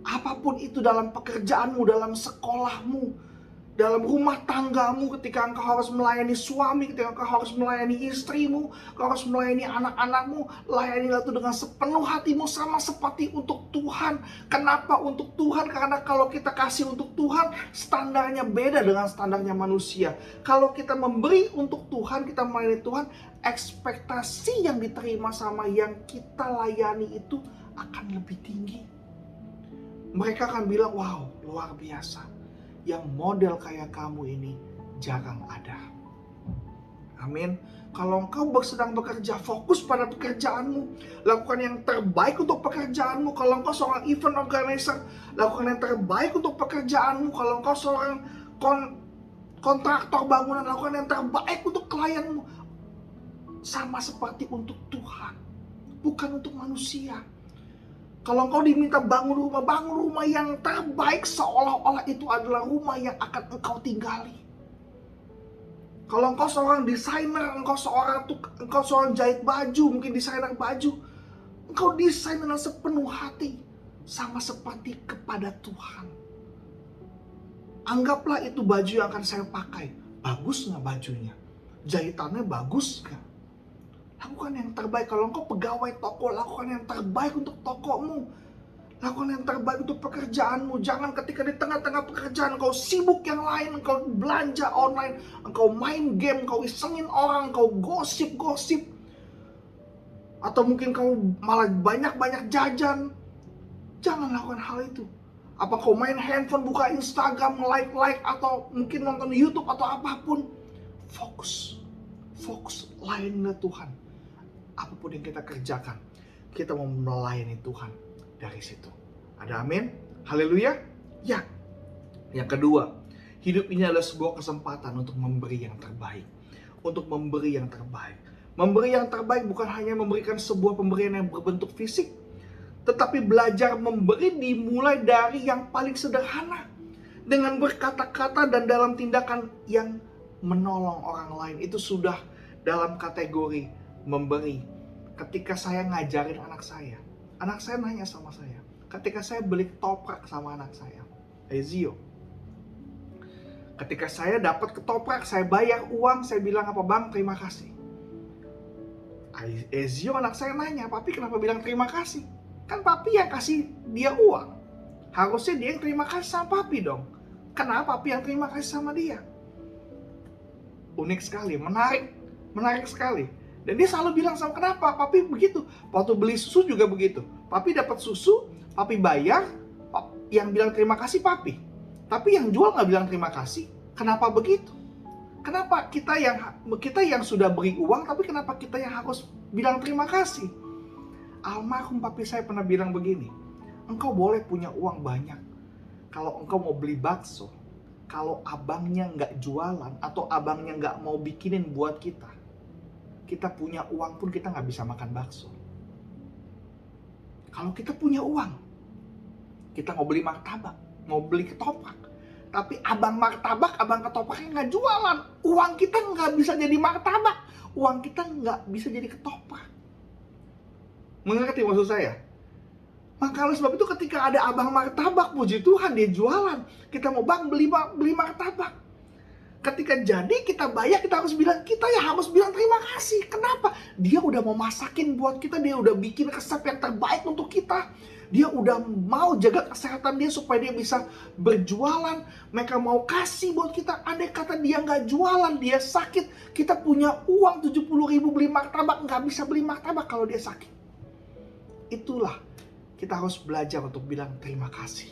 Apapun itu, dalam pekerjaanmu, dalam sekolahmu, dalam rumah tanggamu, ketika engkau harus melayani suami, ketika engkau harus melayani istrimu, engkau harus melayani anak-anakmu, layanilah itu dengan sepenuh hatimu, sama seperti untuk Tuhan. Kenapa untuk Tuhan? Karena kalau kita kasih untuk Tuhan, standarnya beda dengan standarnya manusia. Kalau kita memberi untuk Tuhan, kita melayani Tuhan, ekspektasi yang diterima sama yang kita layani itu akan lebih tinggi. Mereka akan bilang, wow, luar biasa. Yang model kayak kamu ini jarang ada. Amin. Kalau engkau sedang bekerja, fokus pada pekerjaanmu. Lakukan yang terbaik untuk pekerjaanmu. Kalau engkau seorang event organizer, lakukan yang terbaik untuk pekerjaanmu. Kalau engkau seorang kontraktor bangunan, lakukan yang terbaik untuk klienmu. Sama seperti untuk Tuhan, bukan untuk manusia. Kalau engkau diminta bangun rumah yang terbaik, seolah-olah itu adalah rumah yang akan engkau tinggali. Kalau engkau seorang desainer, engkau seorang jahit baju, mungkin desainer baju, engkau desain dengan sepenuh hati, sama seperti kepada Tuhan. Anggaplah itu baju yang akan saya pakai. Bagus nggak bajunya? Jahitannya bagus nggak? Lakukan yang terbaik. Kalau engkau pegawai toko, lakukan yang terbaik untuk tokomu. Lakukan yang terbaik untuk pekerjaanmu. Jangan ketika di tengah-tengah pekerjaan engkau sibuk yang lain, engkau belanja online, engkau main game, engkau isengin orang, engkau gosip-gosip. Atau mungkin kamu malah banyak-banyak jajan. Jangan lakukan hal itu. Apa kau main handphone, buka Instagram, like, atau mungkin nonton YouTube atau apapun. Fokus. fokus layani Tuhan. Apapun yang kita kerjakan, kita mau melayani Tuhan dari situ. Ada amin? Haleluya? Ya. Yang kedua, hidup ini adalah sebuah kesempatan untuk memberi yang terbaik. Untuk memberi yang terbaik. Memberi yang terbaik bukan hanya memberikan sebuah pemberian yang berbentuk fisik, tetapi belajar memberi dimulai dari yang paling sederhana. Dengan berkata-kata dan dalam tindakan yang menolong orang lain. Itu sudah dalam kategori memberi. Ketika saya ngajarin anak saya nanya sama saya. Ketika saya beli ketoprak sama anak saya, Ezio. Ketika saya dapat ketoprak, saya bayar uang, saya bilang apa, Bang, terima kasih. Ezio anak saya nanya, Papi kenapa bilang terima kasih? Kan Papi yang kasih dia uang. Harusnya dia yang terima kasih sama Papi dong. Kenapa Papi yang terima kasih sama dia? Unik sekali, menarik sekali. Dan dia selalu bilang sama, kenapa Papi begitu? Waktu beli susu juga begitu. Papi dapat susu, Papi bayar, yang bilang terima kasih Papi. Tapi yang jual nggak bilang terima kasih. Kenapa begitu? Kenapa kita yang sudah beri uang, tapi kenapa kita yang harus bilang terima kasih? Almarhum Papi saya pernah bilang begini, engkau boleh punya uang banyak. Kalau engkau mau beli bakso, kalau abangnya nggak jualan atau abangnya nggak mau bikinin buat kita punya uang pun kita nggak bisa makan bakso. Kalau kita punya uang, kita mau beli martabak, mau beli ketoprak, tapi abang martabak, abang ketopraknya nggak jualan, uang kita nggak bisa jadi martabak, uang kita nggak bisa jadi ketoprak. Mengerti maksud saya? Maka oleh sebab itu ketika ada abang martabak, puji Tuhan dia jualan, kita mau bang beli martabak. Ketika jadi kita bayar, kita harus bilang terima kasih. Kenapa? Dia udah mau masakin buat kita, dia udah bikin resep yang terbaik untuk kita. Dia udah mau jaga kesehatan dia supaya dia bisa berjualan. Mereka mau kasih buat kita. Andai kata dia nggak jualan, dia sakit, kita punya uang 70.000 beli martabak, nggak bisa beli martabak kalau dia sakit. Itulah kita harus belajar untuk bilang terima kasih.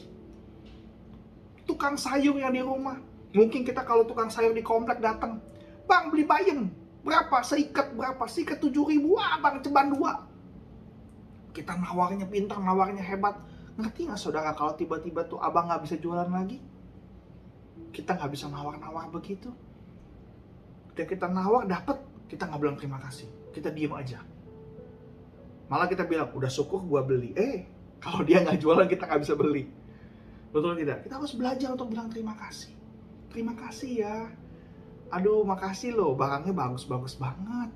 Tukang sayur yang di rumah, mungkin kita kalau tukang sayur di komplek datang, Bang beli bayam, berapa? Seikat berapa? Seikat 7.000, Bang ceban 2. Kita nawarnya pintar, nawarnya hebat. Ngerti gak saudara kalau tiba-tiba tuh abang gak bisa jualan lagi? Kita gak bisa nawar-nawar begitu. Ketika kita nawar dapet, kita gak bilang terima kasih. Kita diem aja. Malah kita bilang, udah syukur gua beli. Kalau dia gak jualan kita gak bisa beli. Betul tidak? Kita harus belajar untuk bilang terima kasih. Terima kasih ya. Aduh makasih loh, barangnya bagus-bagus banget.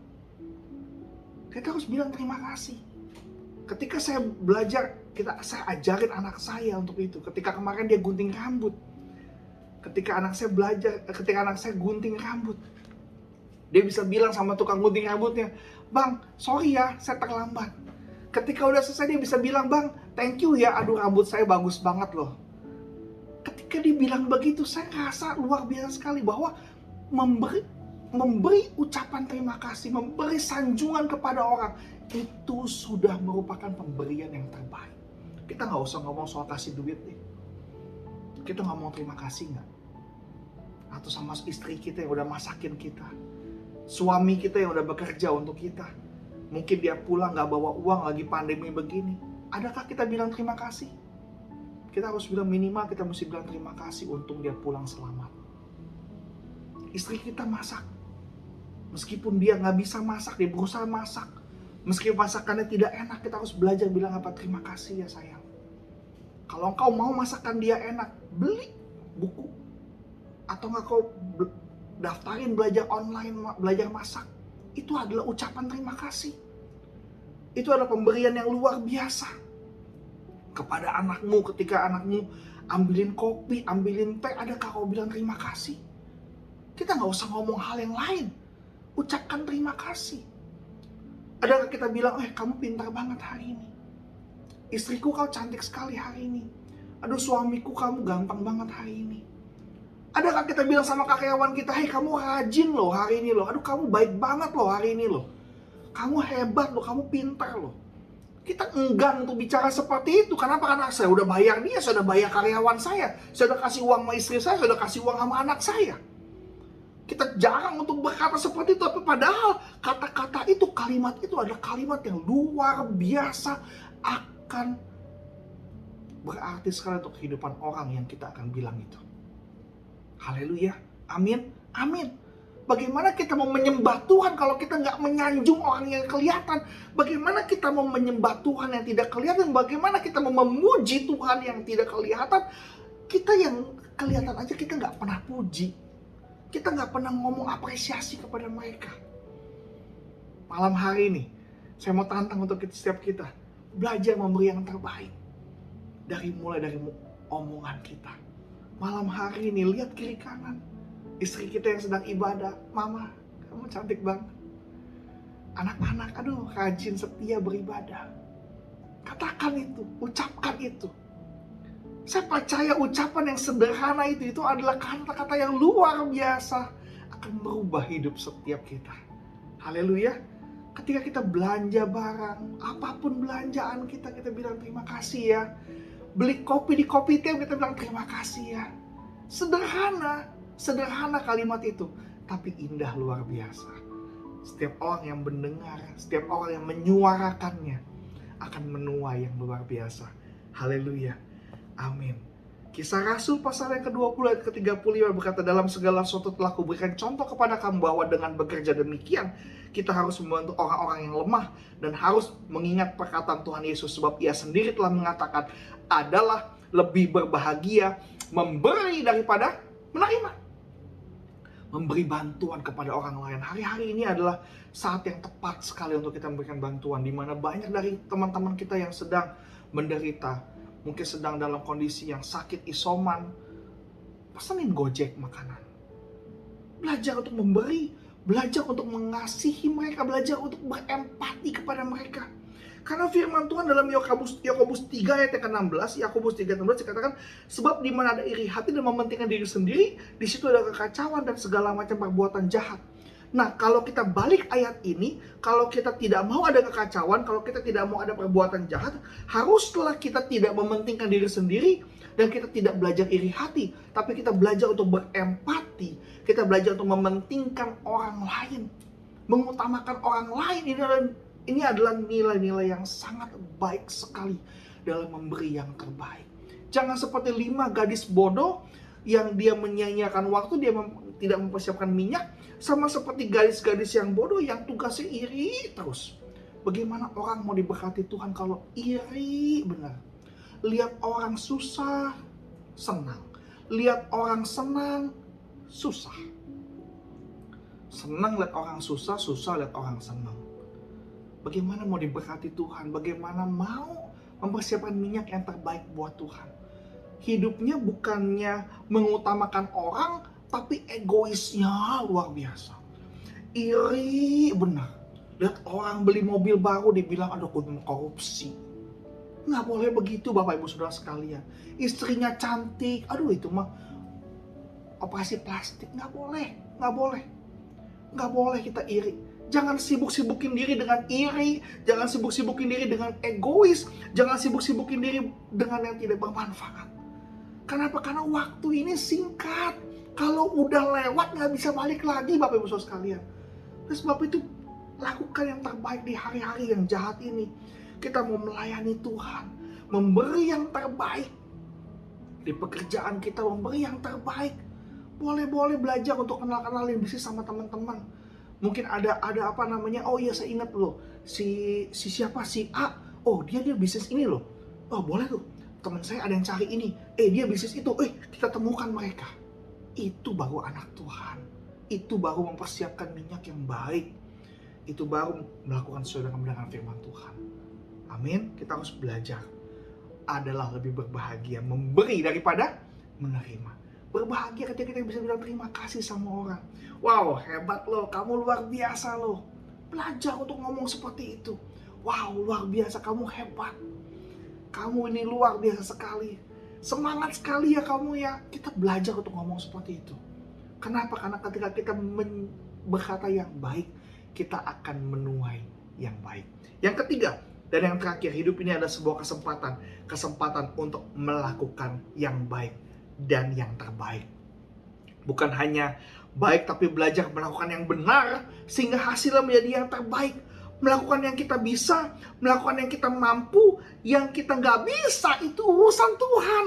Kita harus bilang terima kasih. Ketika saya belajar, saya ajarin anak saya untuk itu. Ketika kemarin dia gunting rambut. Ketika anak saya gunting rambut. Dia bisa bilang sama tukang gunting rambutnya, Bang, sorry ya, saya terlambat. Ketika udah selesai dia bisa bilang, Bang, thank you ya, aduh rambut saya bagus banget loh. Ketika dia bilang begitu, saya rasa luar biasa sekali bahwa memberi ucapan terima kasih, memberi sanjungan kepada orang, itu sudah merupakan pemberian yang terbaik. Kita nggak usah ngomong soal kasih duit nih. Kita ngomong terima kasih nggak? Atau sama istri kita yang udah masakin kita, suami kita yang udah bekerja untuk kita. Mungkin dia pulang nggak bawa uang lagi pandemi begini. Adakah kita bilang terima kasih? Kita harus bilang minimal kita mesti bilang terima kasih untung dia pulang selamat. Istri kita masak. Meskipun dia nggak bisa masak, dia berusaha masak. Meski masakannya tidak enak, kita harus belajar bilang apa, terima kasih ya sayang. Kalau engkau mau masakan dia enak, beli buku. Atau nggak kau daftarin belajar online, belajar masak. Itu adalah ucapan terima kasih. Itu adalah pemberian yang luar biasa. Kepada anakmu, ketika anakmu ambilin kopi, ambilin teh, adakah kau bilang terima kasih? Kita nggak usah ngomong hal yang lain. Ucapkan terima kasih. Adakah kita bilang, kamu pintar banget hari ini. Istriku kau cantik sekali hari ini. Aduh suamiku kamu ganteng banget hari ini. Adakah kita bilang sama karyawan kita, kamu rajin loh hari ini loh. Aduh kamu baik banget loh hari ini loh. Kamu hebat loh, kamu pintar loh. Kita enggan untuk bicara seperti itu. Kenapa? Karena saya udah bayar dia, saya udah bayar karyawan saya udah kasih uang sama istri saya udah kasih uang sama anak saya. Kita jarang untuk berkata seperti itu, tapi padahal kata-kata itu, kalimat itu adalah kalimat yang luar biasa akan berarti sekali untuk kehidupan orang yang kita akan bilang itu. Haleluya, amin, amin. Bagaimana kita mau menyembah Tuhan kalau kita nggak menyanjung orang yang kelihatan? Bagaimana kita mau menyembah Tuhan yang tidak kelihatan? Bagaimana kita mau memuji Tuhan yang tidak kelihatan? Kita yang kelihatan aja kita nggak pernah puji. Kita nggak pernah ngomong apresiasi kepada mereka. Malam hari ini, saya mau tantang untuk setiap kita. Belajar memberi yang terbaik. Mulai dari omongan kita. Malam hari ini, lihat kiri kanan. Istri kita yang sedang ibadah. Mama, kamu cantik banget. Anak-anak, aduh rajin setia beribadah. Katakan itu, ucapkan itu. Saya percaya ucapan yang sederhana itu adalah kata-kata yang luar biasa akan merubah hidup setiap kita. Haleluya. Ketika kita belanja barang, apapun belanjaan kita bilang terima kasih ya. Beli kopi di Kopitiam kita bilang terima kasih ya. Sederhana kalimat itu, tapi indah luar biasa. Setiap orang yang mendengar, setiap orang yang menyuarakannya akan menuai yang luar biasa. Haleluya. Amin. Kisah Rasul pasal yang ke-20 ayat ke-35 berkata, dalam segala sesuatu telah kuberikan contoh kepada kamu bahwa dengan bekerja demikian kita harus membantu orang-orang yang lemah dan harus mengingat perkataan Tuhan Yesus, sebab ia sendiri telah mengatakan adalah lebih berbahagia memberi daripada menerima. Memberi bantuan kepada orang lain. Hari-hari ini adalah saat yang tepat sekali untuk kita memberikan bantuan, di mana banyak dari teman-teman kita yang sedang menderita, mungkin sedang dalam kondisi yang sakit, isoman. Pesanin Gojek makanan. Belajar untuk memberi, belajar untuk mengasihi mereka, belajar untuk berempati kepada mereka. Karena firman Tuhan dalam Yakobus 3 ayat ke-16, Yakobus 3:16 dikatakan, sebab di mana ada iri hati dan mementingkan diri sendiri, di situ ada kekacauan dan segala macam perbuatan jahat. Nah, kalau kita balik ayat ini, kalau kita tidak mau ada kekacauan, kalau kita tidak mau ada perbuatan jahat, haruslah kita tidak mementingkan diri sendiri dan kita tidak belajar iri hati, tapi kita belajar untuk berempati, kita belajar untuk mementingkan orang lain, mengutamakan orang lain. Ini adalah nilai-nilai yang sangat baik sekali dalam memberi yang terbaik. Jangan seperti 5 gadis bodoh yang dia menyia-nyiakan waktu, dia tidak mempersiapkan minyak, sama seperti gadis-gadis yang bodoh yang tugasnya iri terus. Bagaimana orang mau diberkati Tuhan kalau iri benar? Lihat orang susah, senang. Lihat orang senang, susah. Senang lihat orang susah, susah lihat orang senang. Bagaimana mau diberkati Tuhan? Bagaimana mau mempersiapkan minyak yang terbaik buat Tuhan? Hidupnya bukannya mengutamakan orang, tapi egoisnya luar biasa. Iri benar. Lihat orang beli mobil baru dibilang ada korupsi. Nggak boleh begitu Bapak Ibu Saudara sekalian. Istrinya cantik, aduh itu mah operasi plastik. Nggak boleh kita iri. Jangan sibuk-sibukin diri dengan iri, jangan sibuk-sibukin diri dengan egois, jangan sibuk-sibukin diri dengan yang tidak bermanfaat. Kenapa? Karena waktu ini singkat. Kalau udah lewat nggak bisa balik lagi Bapak Ibu Saudara sekalian. Terus Bapak itu lakukan yang terbaik di hari-hari yang jahat ini. Kita mau melayani Tuhan, memberi yang terbaik. Di pekerjaan kita memberi yang terbaik. Boleh-boleh belajar untuk kenal-kenalin bisnis sama teman-teman. Mungkin ada apa namanya, oh iya saya ingat loh, si siapa, si A, oh dia bisnis ini loh. Oh boleh tuh, teman saya ada yang cari ini, dia bisnis itu, kita temukan mereka. Itu baru anak Tuhan. Itu baru mempersiapkan minyak yang baik. Itu baru melakukan sesuai dengan kebenaran firman Tuhan. Amin. Kita harus belajar. Adalah lebih berbahagia memberi daripada menerima. Berbahagia ketika kita bisa bilang terima kasih sama orang. Wow, hebat loh, kamu luar biasa loh. Belajar untuk ngomong seperti itu. Wow, luar biasa, kamu hebat. Kamu ini luar biasa sekali. Semangat sekali ya kamu ya. Kita belajar untuk ngomong seperti itu. Kenapa? Karena ketika kita berkata yang baik, kita akan menuai yang baik. Yang ketiga, dan yang terakhir, hidup ini adalah sebuah kesempatan untuk melakukan yang baik dan yang terbaik. Bukan hanya baik, tapi belajar melakukan yang benar sehingga hasilnya menjadi yang terbaik. Melakukan yang kita bisa, melakukan yang kita mampu. Yang kita nggak bisa itu urusan Tuhan.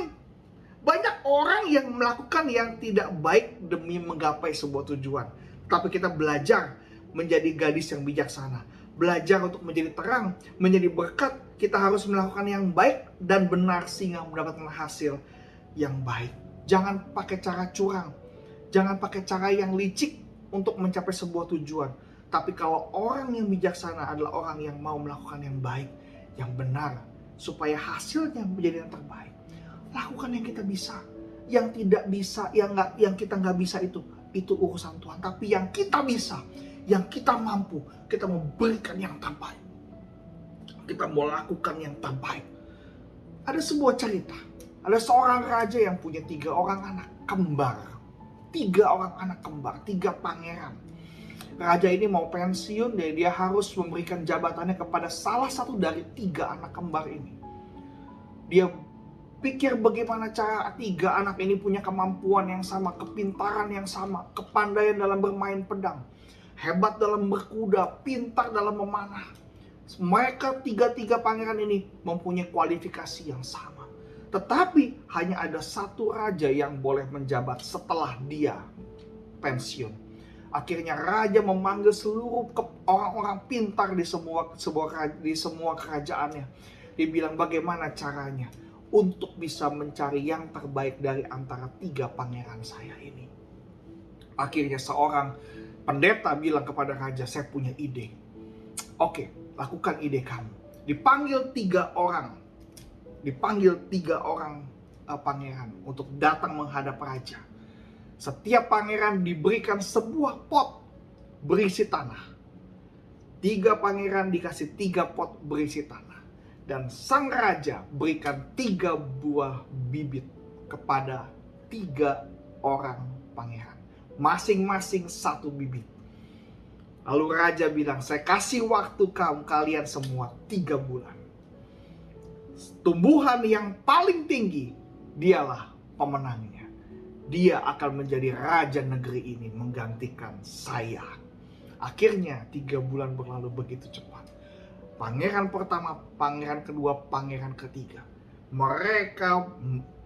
Banyak orang yang melakukan yang tidak baik demi menggapai sebuah tujuan. Tapi kita belajar menjadi gadis yang bijaksana. Belajar untuk menjadi terang, menjadi berkat. Kita harus melakukan yang baik dan benar sehingga mendapatkan hasil yang baik. Jangan pakai cara curang. Jangan pakai cara yang licik untuk mencapai sebuah tujuan. Tapi kalau orang yang bijaksana adalah orang yang mau melakukan yang baik, yang benar, supaya hasilnya menjadi yang terbaik. Lakukan yang kita bisa. Yang tidak bisa, yang kita nggak bisa itu urusan Tuhan. Tapi yang kita bisa, yang kita mampu, kita mau berikan yang terbaik. Kita mau lakukan yang terbaik. Ada sebuah cerita. Ada seorang raja yang punya 3 orang anak kembar. 3 orang anak kembar, 3 pangeran. Raja ini mau pensiun, dia harus memberikan jabatannya kepada salah satu dari 3 anak kembar ini. Dia pikir bagaimana cara 3 anak ini punya kemampuan yang sama, kepintaran yang sama, kepandaian dalam bermain pedang, hebat dalam berkuda, pintar dalam memanah. Mereka 3 pangeran ini mempunyai kualifikasi yang sama. Tetapi hanya ada satu raja yang boleh menjabat setelah dia pensiun. Akhirnya raja memanggil seluruh orang-orang pintar di semua kerajaannya. Dia bilang bagaimana caranya untuk bisa mencari yang terbaik dari antara 3 pangeran saya ini. Akhirnya seorang pendeta bilang kepada raja, saya punya ide. Oke, lakukan ide kamu. Dipanggil 3 orang pangeran untuk datang menghadap raja. Setiap pangeran diberikan sebuah pot berisi tanah. 3 pangeran dikasih 3 pot berisi tanah. Dan sang raja berikan 3 buah bibit kepada 3 orang pangeran. Masing-masing 1 bibit. Lalu raja bilang, saya kasih waktu kalian semua 3 bulan. Tumbuhan yang paling tinggi dialah pemenangnya. Dia akan menjadi raja negeri ini menggantikan saya. Akhirnya 3 bulan berlalu begitu cepat. Pangeran pertama, pangeran kedua, pangeran ketiga. Mereka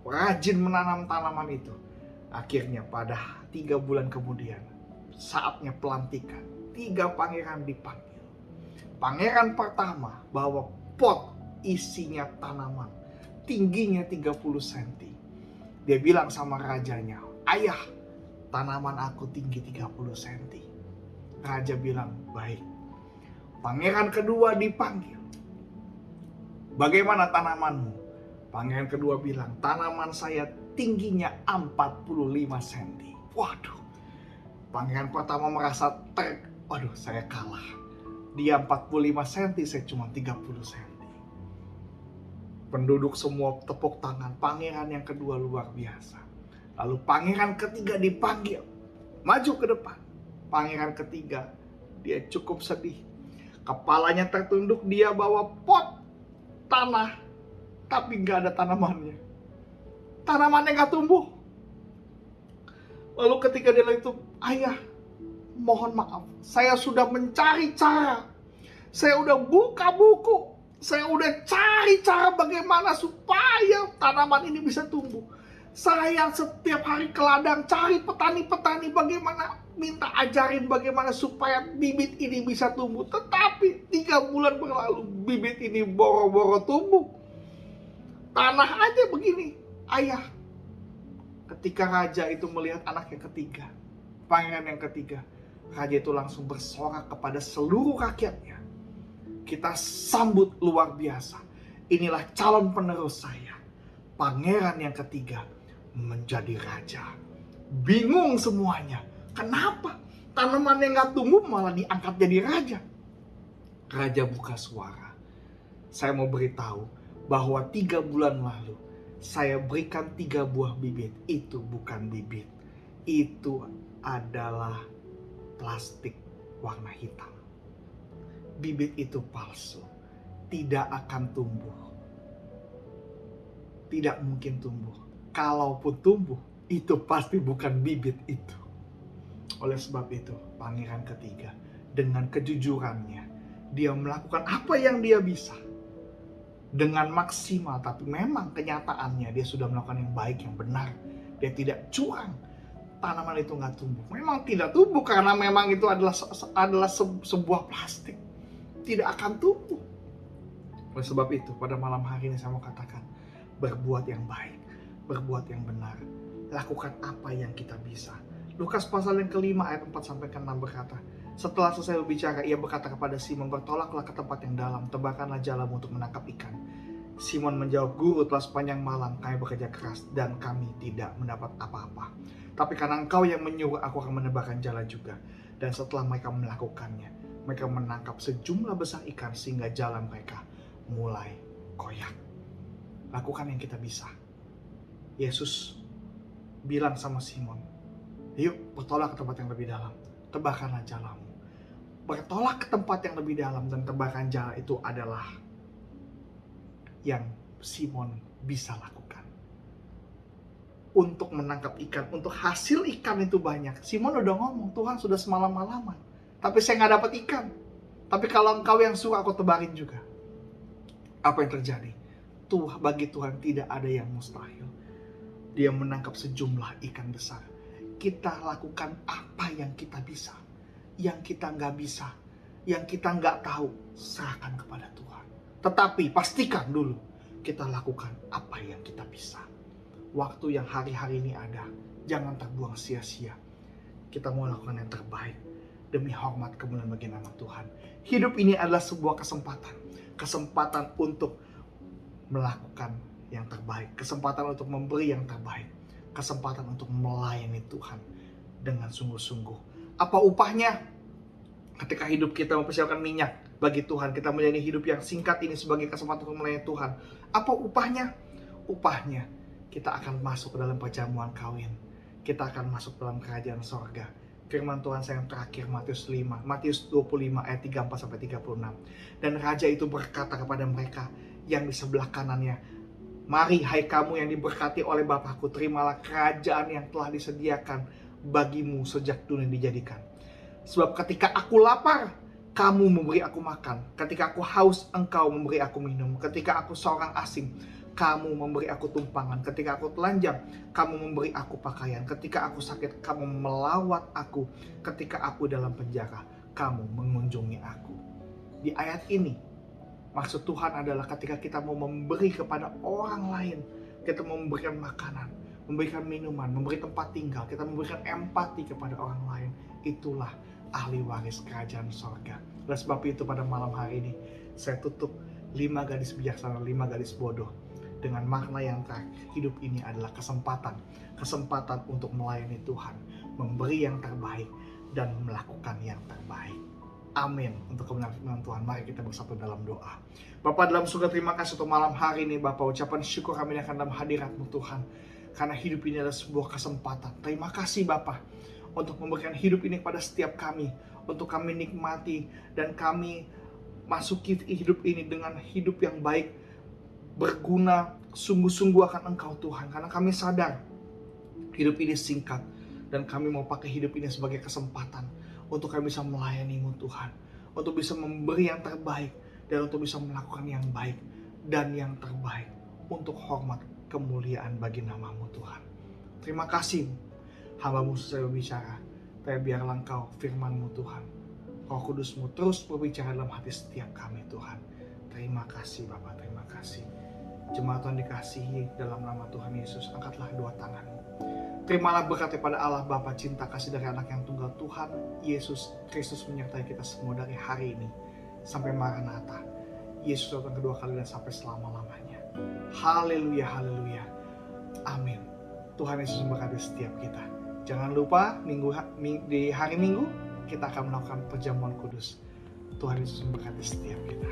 rajin menanam tanaman itu. Akhirnya pada 3 bulan kemudian, saatnya pelantikan. 3 pangeran dipanggil. Pangeran pertama bawa pot isinya tanaman. Tingginya 30 cm. Dia bilang sama rajanya, ayah, tanaman aku tinggi 30 cm. Raja bilang, baik. Pangeran kedua dipanggil. Bagaimana tanamanmu? Pangeran kedua bilang, tanaman saya tingginya 45 cm. Waduh. Pangeran pertama merasa waduh, saya kalah. Dia 45 cm, saya cuma 30 cm. Penduduk semua tepuk tangan. Pangeran yang kedua luar biasa. Lalu pangeran ketiga dipanggil. Maju ke depan. Pangeran ketiga, dia cukup sedih. Kepalanya tertunduk, dia bawa pot tanah. Tapi gak ada tanamannya. Tanamannya gak tumbuh. Lalu ketika dia itu, ayah, mohon maaf. Saya sudah mencari cara. Saya udah buka buku. Saya udah cari cara bagaimana supaya tanaman ini bisa tumbuh. Saya setiap hari ke ladang cari petani-petani bagaimana, minta ajarin bagaimana supaya bibit ini bisa tumbuh. Tetapi 3 bulan berlalu, bibit ini boro-boro tumbuh. Tanah aja begini. Ayah, ketika raja itu melihat anak yang ketiga, pangeran yang ketiga, raja itu langsung bersorak kepada seluruh rakyatnya. Kita sambut luar biasa. Inilah calon penerus saya. Pangeran yang ketiga menjadi raja. Bingung semuanya. Kenapa? Tanaman yang gak tumbuh malah diangkat jadi raja. Raja buka suara. Saya mau beritahu bahwa 3 bulan lalu saya berikan 3 buah bibit. Itu bukan bibit. Itu adalah plastik warna hitam. Bibit itu palsu, tidak akan tumbuh, tidak mungkin tumbuh. Kalaupun tumbuh, itu pasti bukan bibit itu. Oleh sebab itu, pangeran ketiga dengan kejujurannya, dia melakukan apa yang dia bisa dengan maksimal, tapi memang kenyataannya dia sudah melakukan yang baik, yang benar. Dia tidak curang. Tanaman itu nggak tumbuh. Memang tidak tumbuh karena memang itu adalah sebuah plastik. Tidak akan tumbuh. Oleh sebab itu, pada malam hari ini saya mau katakan, berbuat yang baik, berbuat yang benar, lakukan apa yang kita bisa. Lukas pasal yang kelima ayat 4-6 berkata, setelah selesai berbicara, ia berkata kepada Simon, bertolaklah ke tempat yang dalam, tebarkanlah jalamu untuk menangkap ikan. Simon menjawab, Guru, telah sepanjang malam kami bekerja keras dan kami tidak mendapat apa-apa. Tapi karena engkau yang menyuruh, aku akan menebarkan jala juga. Dan setelah mereka melakukannya, mereka menangkap sejumlah besar ikan sehingga jalan mereka mulai koyak. Lakukan yang kita bisa. Yesus bilang sama Simon, yuk bertolak ke tempat yang lebih dalam, tebarkanlah jalamu. Bertolak ke tempat yang lebih dalam dan tebarkan jala itu adalah yang Simon bisa lakukan. Untuk menangkap ikan, untuk hasil ikan itu banyak. Simon udah ngomong, Tuhan sudah semalam-malaman, tapi saya nggak dapat ikan. Tapi kalau engkau yang suruh, aku tebarin juga. Apa yang terjadi? Bagi Tuhan tidak ada yang mustahil. Dia menangkap sejumlah ikan besar. Kita lakukan apa yang kita bisa. Yang kita nggak bisa, yang kita nggak tahu, serahkan kepada Tuhan. Tetapi pastikan dulu kita lakukan apa yang kita bisa. Waktu yang hari-hari ini ada, jangan terbuang sia-sia. Kita mau lakukan yang terbaik demi hormat kemuliaan bagi nama Tuhan. Hidup ini adalah sebuah kesempatan untuk melakukan yang terbaik, kesempatan untuk memberi yang terbaik, kesempatan untuk melayani Tuhan dengan sungguh-sungguh. Apa upahnya? Ketika hidup kita mempersiapkan minyak bagi Tuhan, kita menjalani hidup yang singkat ini sebagai kesempatan untuk melayani Tuhan. Apa upahnya? Upahnya kita akan masuk ke dalam perjamuan kawin. Kita akan masuk dalam kerajaan sorga. Firman Tuhan saya yang terakhir, Matius 25 ayat 34-36. Dan raja itu berkata kepada mereka yang di sebelah kanannya, mari hai kamu yang diberkati oleh Bapakku, terimalah kerajaan yang telah disediakan bagimu sejak dunia dijadikan. Sebab ketika aku lapar, kamu memberi aku makan. Ketika aku haus, engkau memberi aku minum. Ketika aku seorang asing, kamu memberi aku tumpangan. Ketika aku telanjang, kamu memberi aku pakaian. Ketika aku sakit, kamu melawat aku. Ketika aku dalam penjara, kamu mengunjungi aku. Di ayat ini, maksud Tuhan adalah ketika kita mau memberi kepada orang lain, kita mau memberikan makanan, memberikan minuman, memberi tempat tinggal, kita memberikan empati kepada orang lain. Itulah ahli waris kerajaan sorga. Oleh sebab itu pada malam hari ini, saya tutup 5 gadis bijaksana, 5 gadis bodoh. Dengan makna yang terakhir, hidup ini adalah kesempatan untuk melayani Tuhan, memberi yang terbaik, dan melakukan yang terbaik. Amin. Untuk kebenaran firman Tuhan, mari kita bersatu dalam doa. Bapa dalam surga, terima kasih untuk malam hari ini. Bapa, ucapan syukur kami akan dalam hadirat-Mu Tuhan. Karena hidup ini adalah sebuah kesempatan. Terima kasih Bapa untuk memberikan hidup ini kepada setiap kami. Untuk kami nikmati dan kami masuki hidup ini dengan hidup yang baik, berguna, sungguh-sungguh akan Engkau Tuhan. Karena kami sadar hidup ini singkat dan kami mau pakai hidup ini sebagai kesempatan untuk kami bisa melayani-Mu Tuhan, untuk bisa memberi yang terbaik dan untuk bisa melakukan yang baik dan yang terbaik untuk hormat kemuliaan bagi nama-Mu Tuhan. Terima kasih, hamba-Mu selesai berbicara, tapi biarlah Engkau firman-Mu Tuhan, Roh Kudus-Mu terus berbicara dalam hati setiap kami Tuhan. Terima kasih Bapa, terima kasih. Jemaat Tuhan dikasihi dalam nama Tuhan Yesus, angkatlah dua tanganmu. Terimalah berkat daripada Allah Bapa, cinta kasih dari anak yang tunggal Tuhan Yesus Kristus menyertai kita semua dari hari ini sampai Maranatha. Yesus datang kedua kali dan sampai selama-lamanya. Haleluya, haleluya. Amin. Tuhan Yesus memberkati setiap kita. Jangan lupa di hari Minggu kita akan melakukan perjamuan kudus. Tuhan Yesus memberkati setiap kita.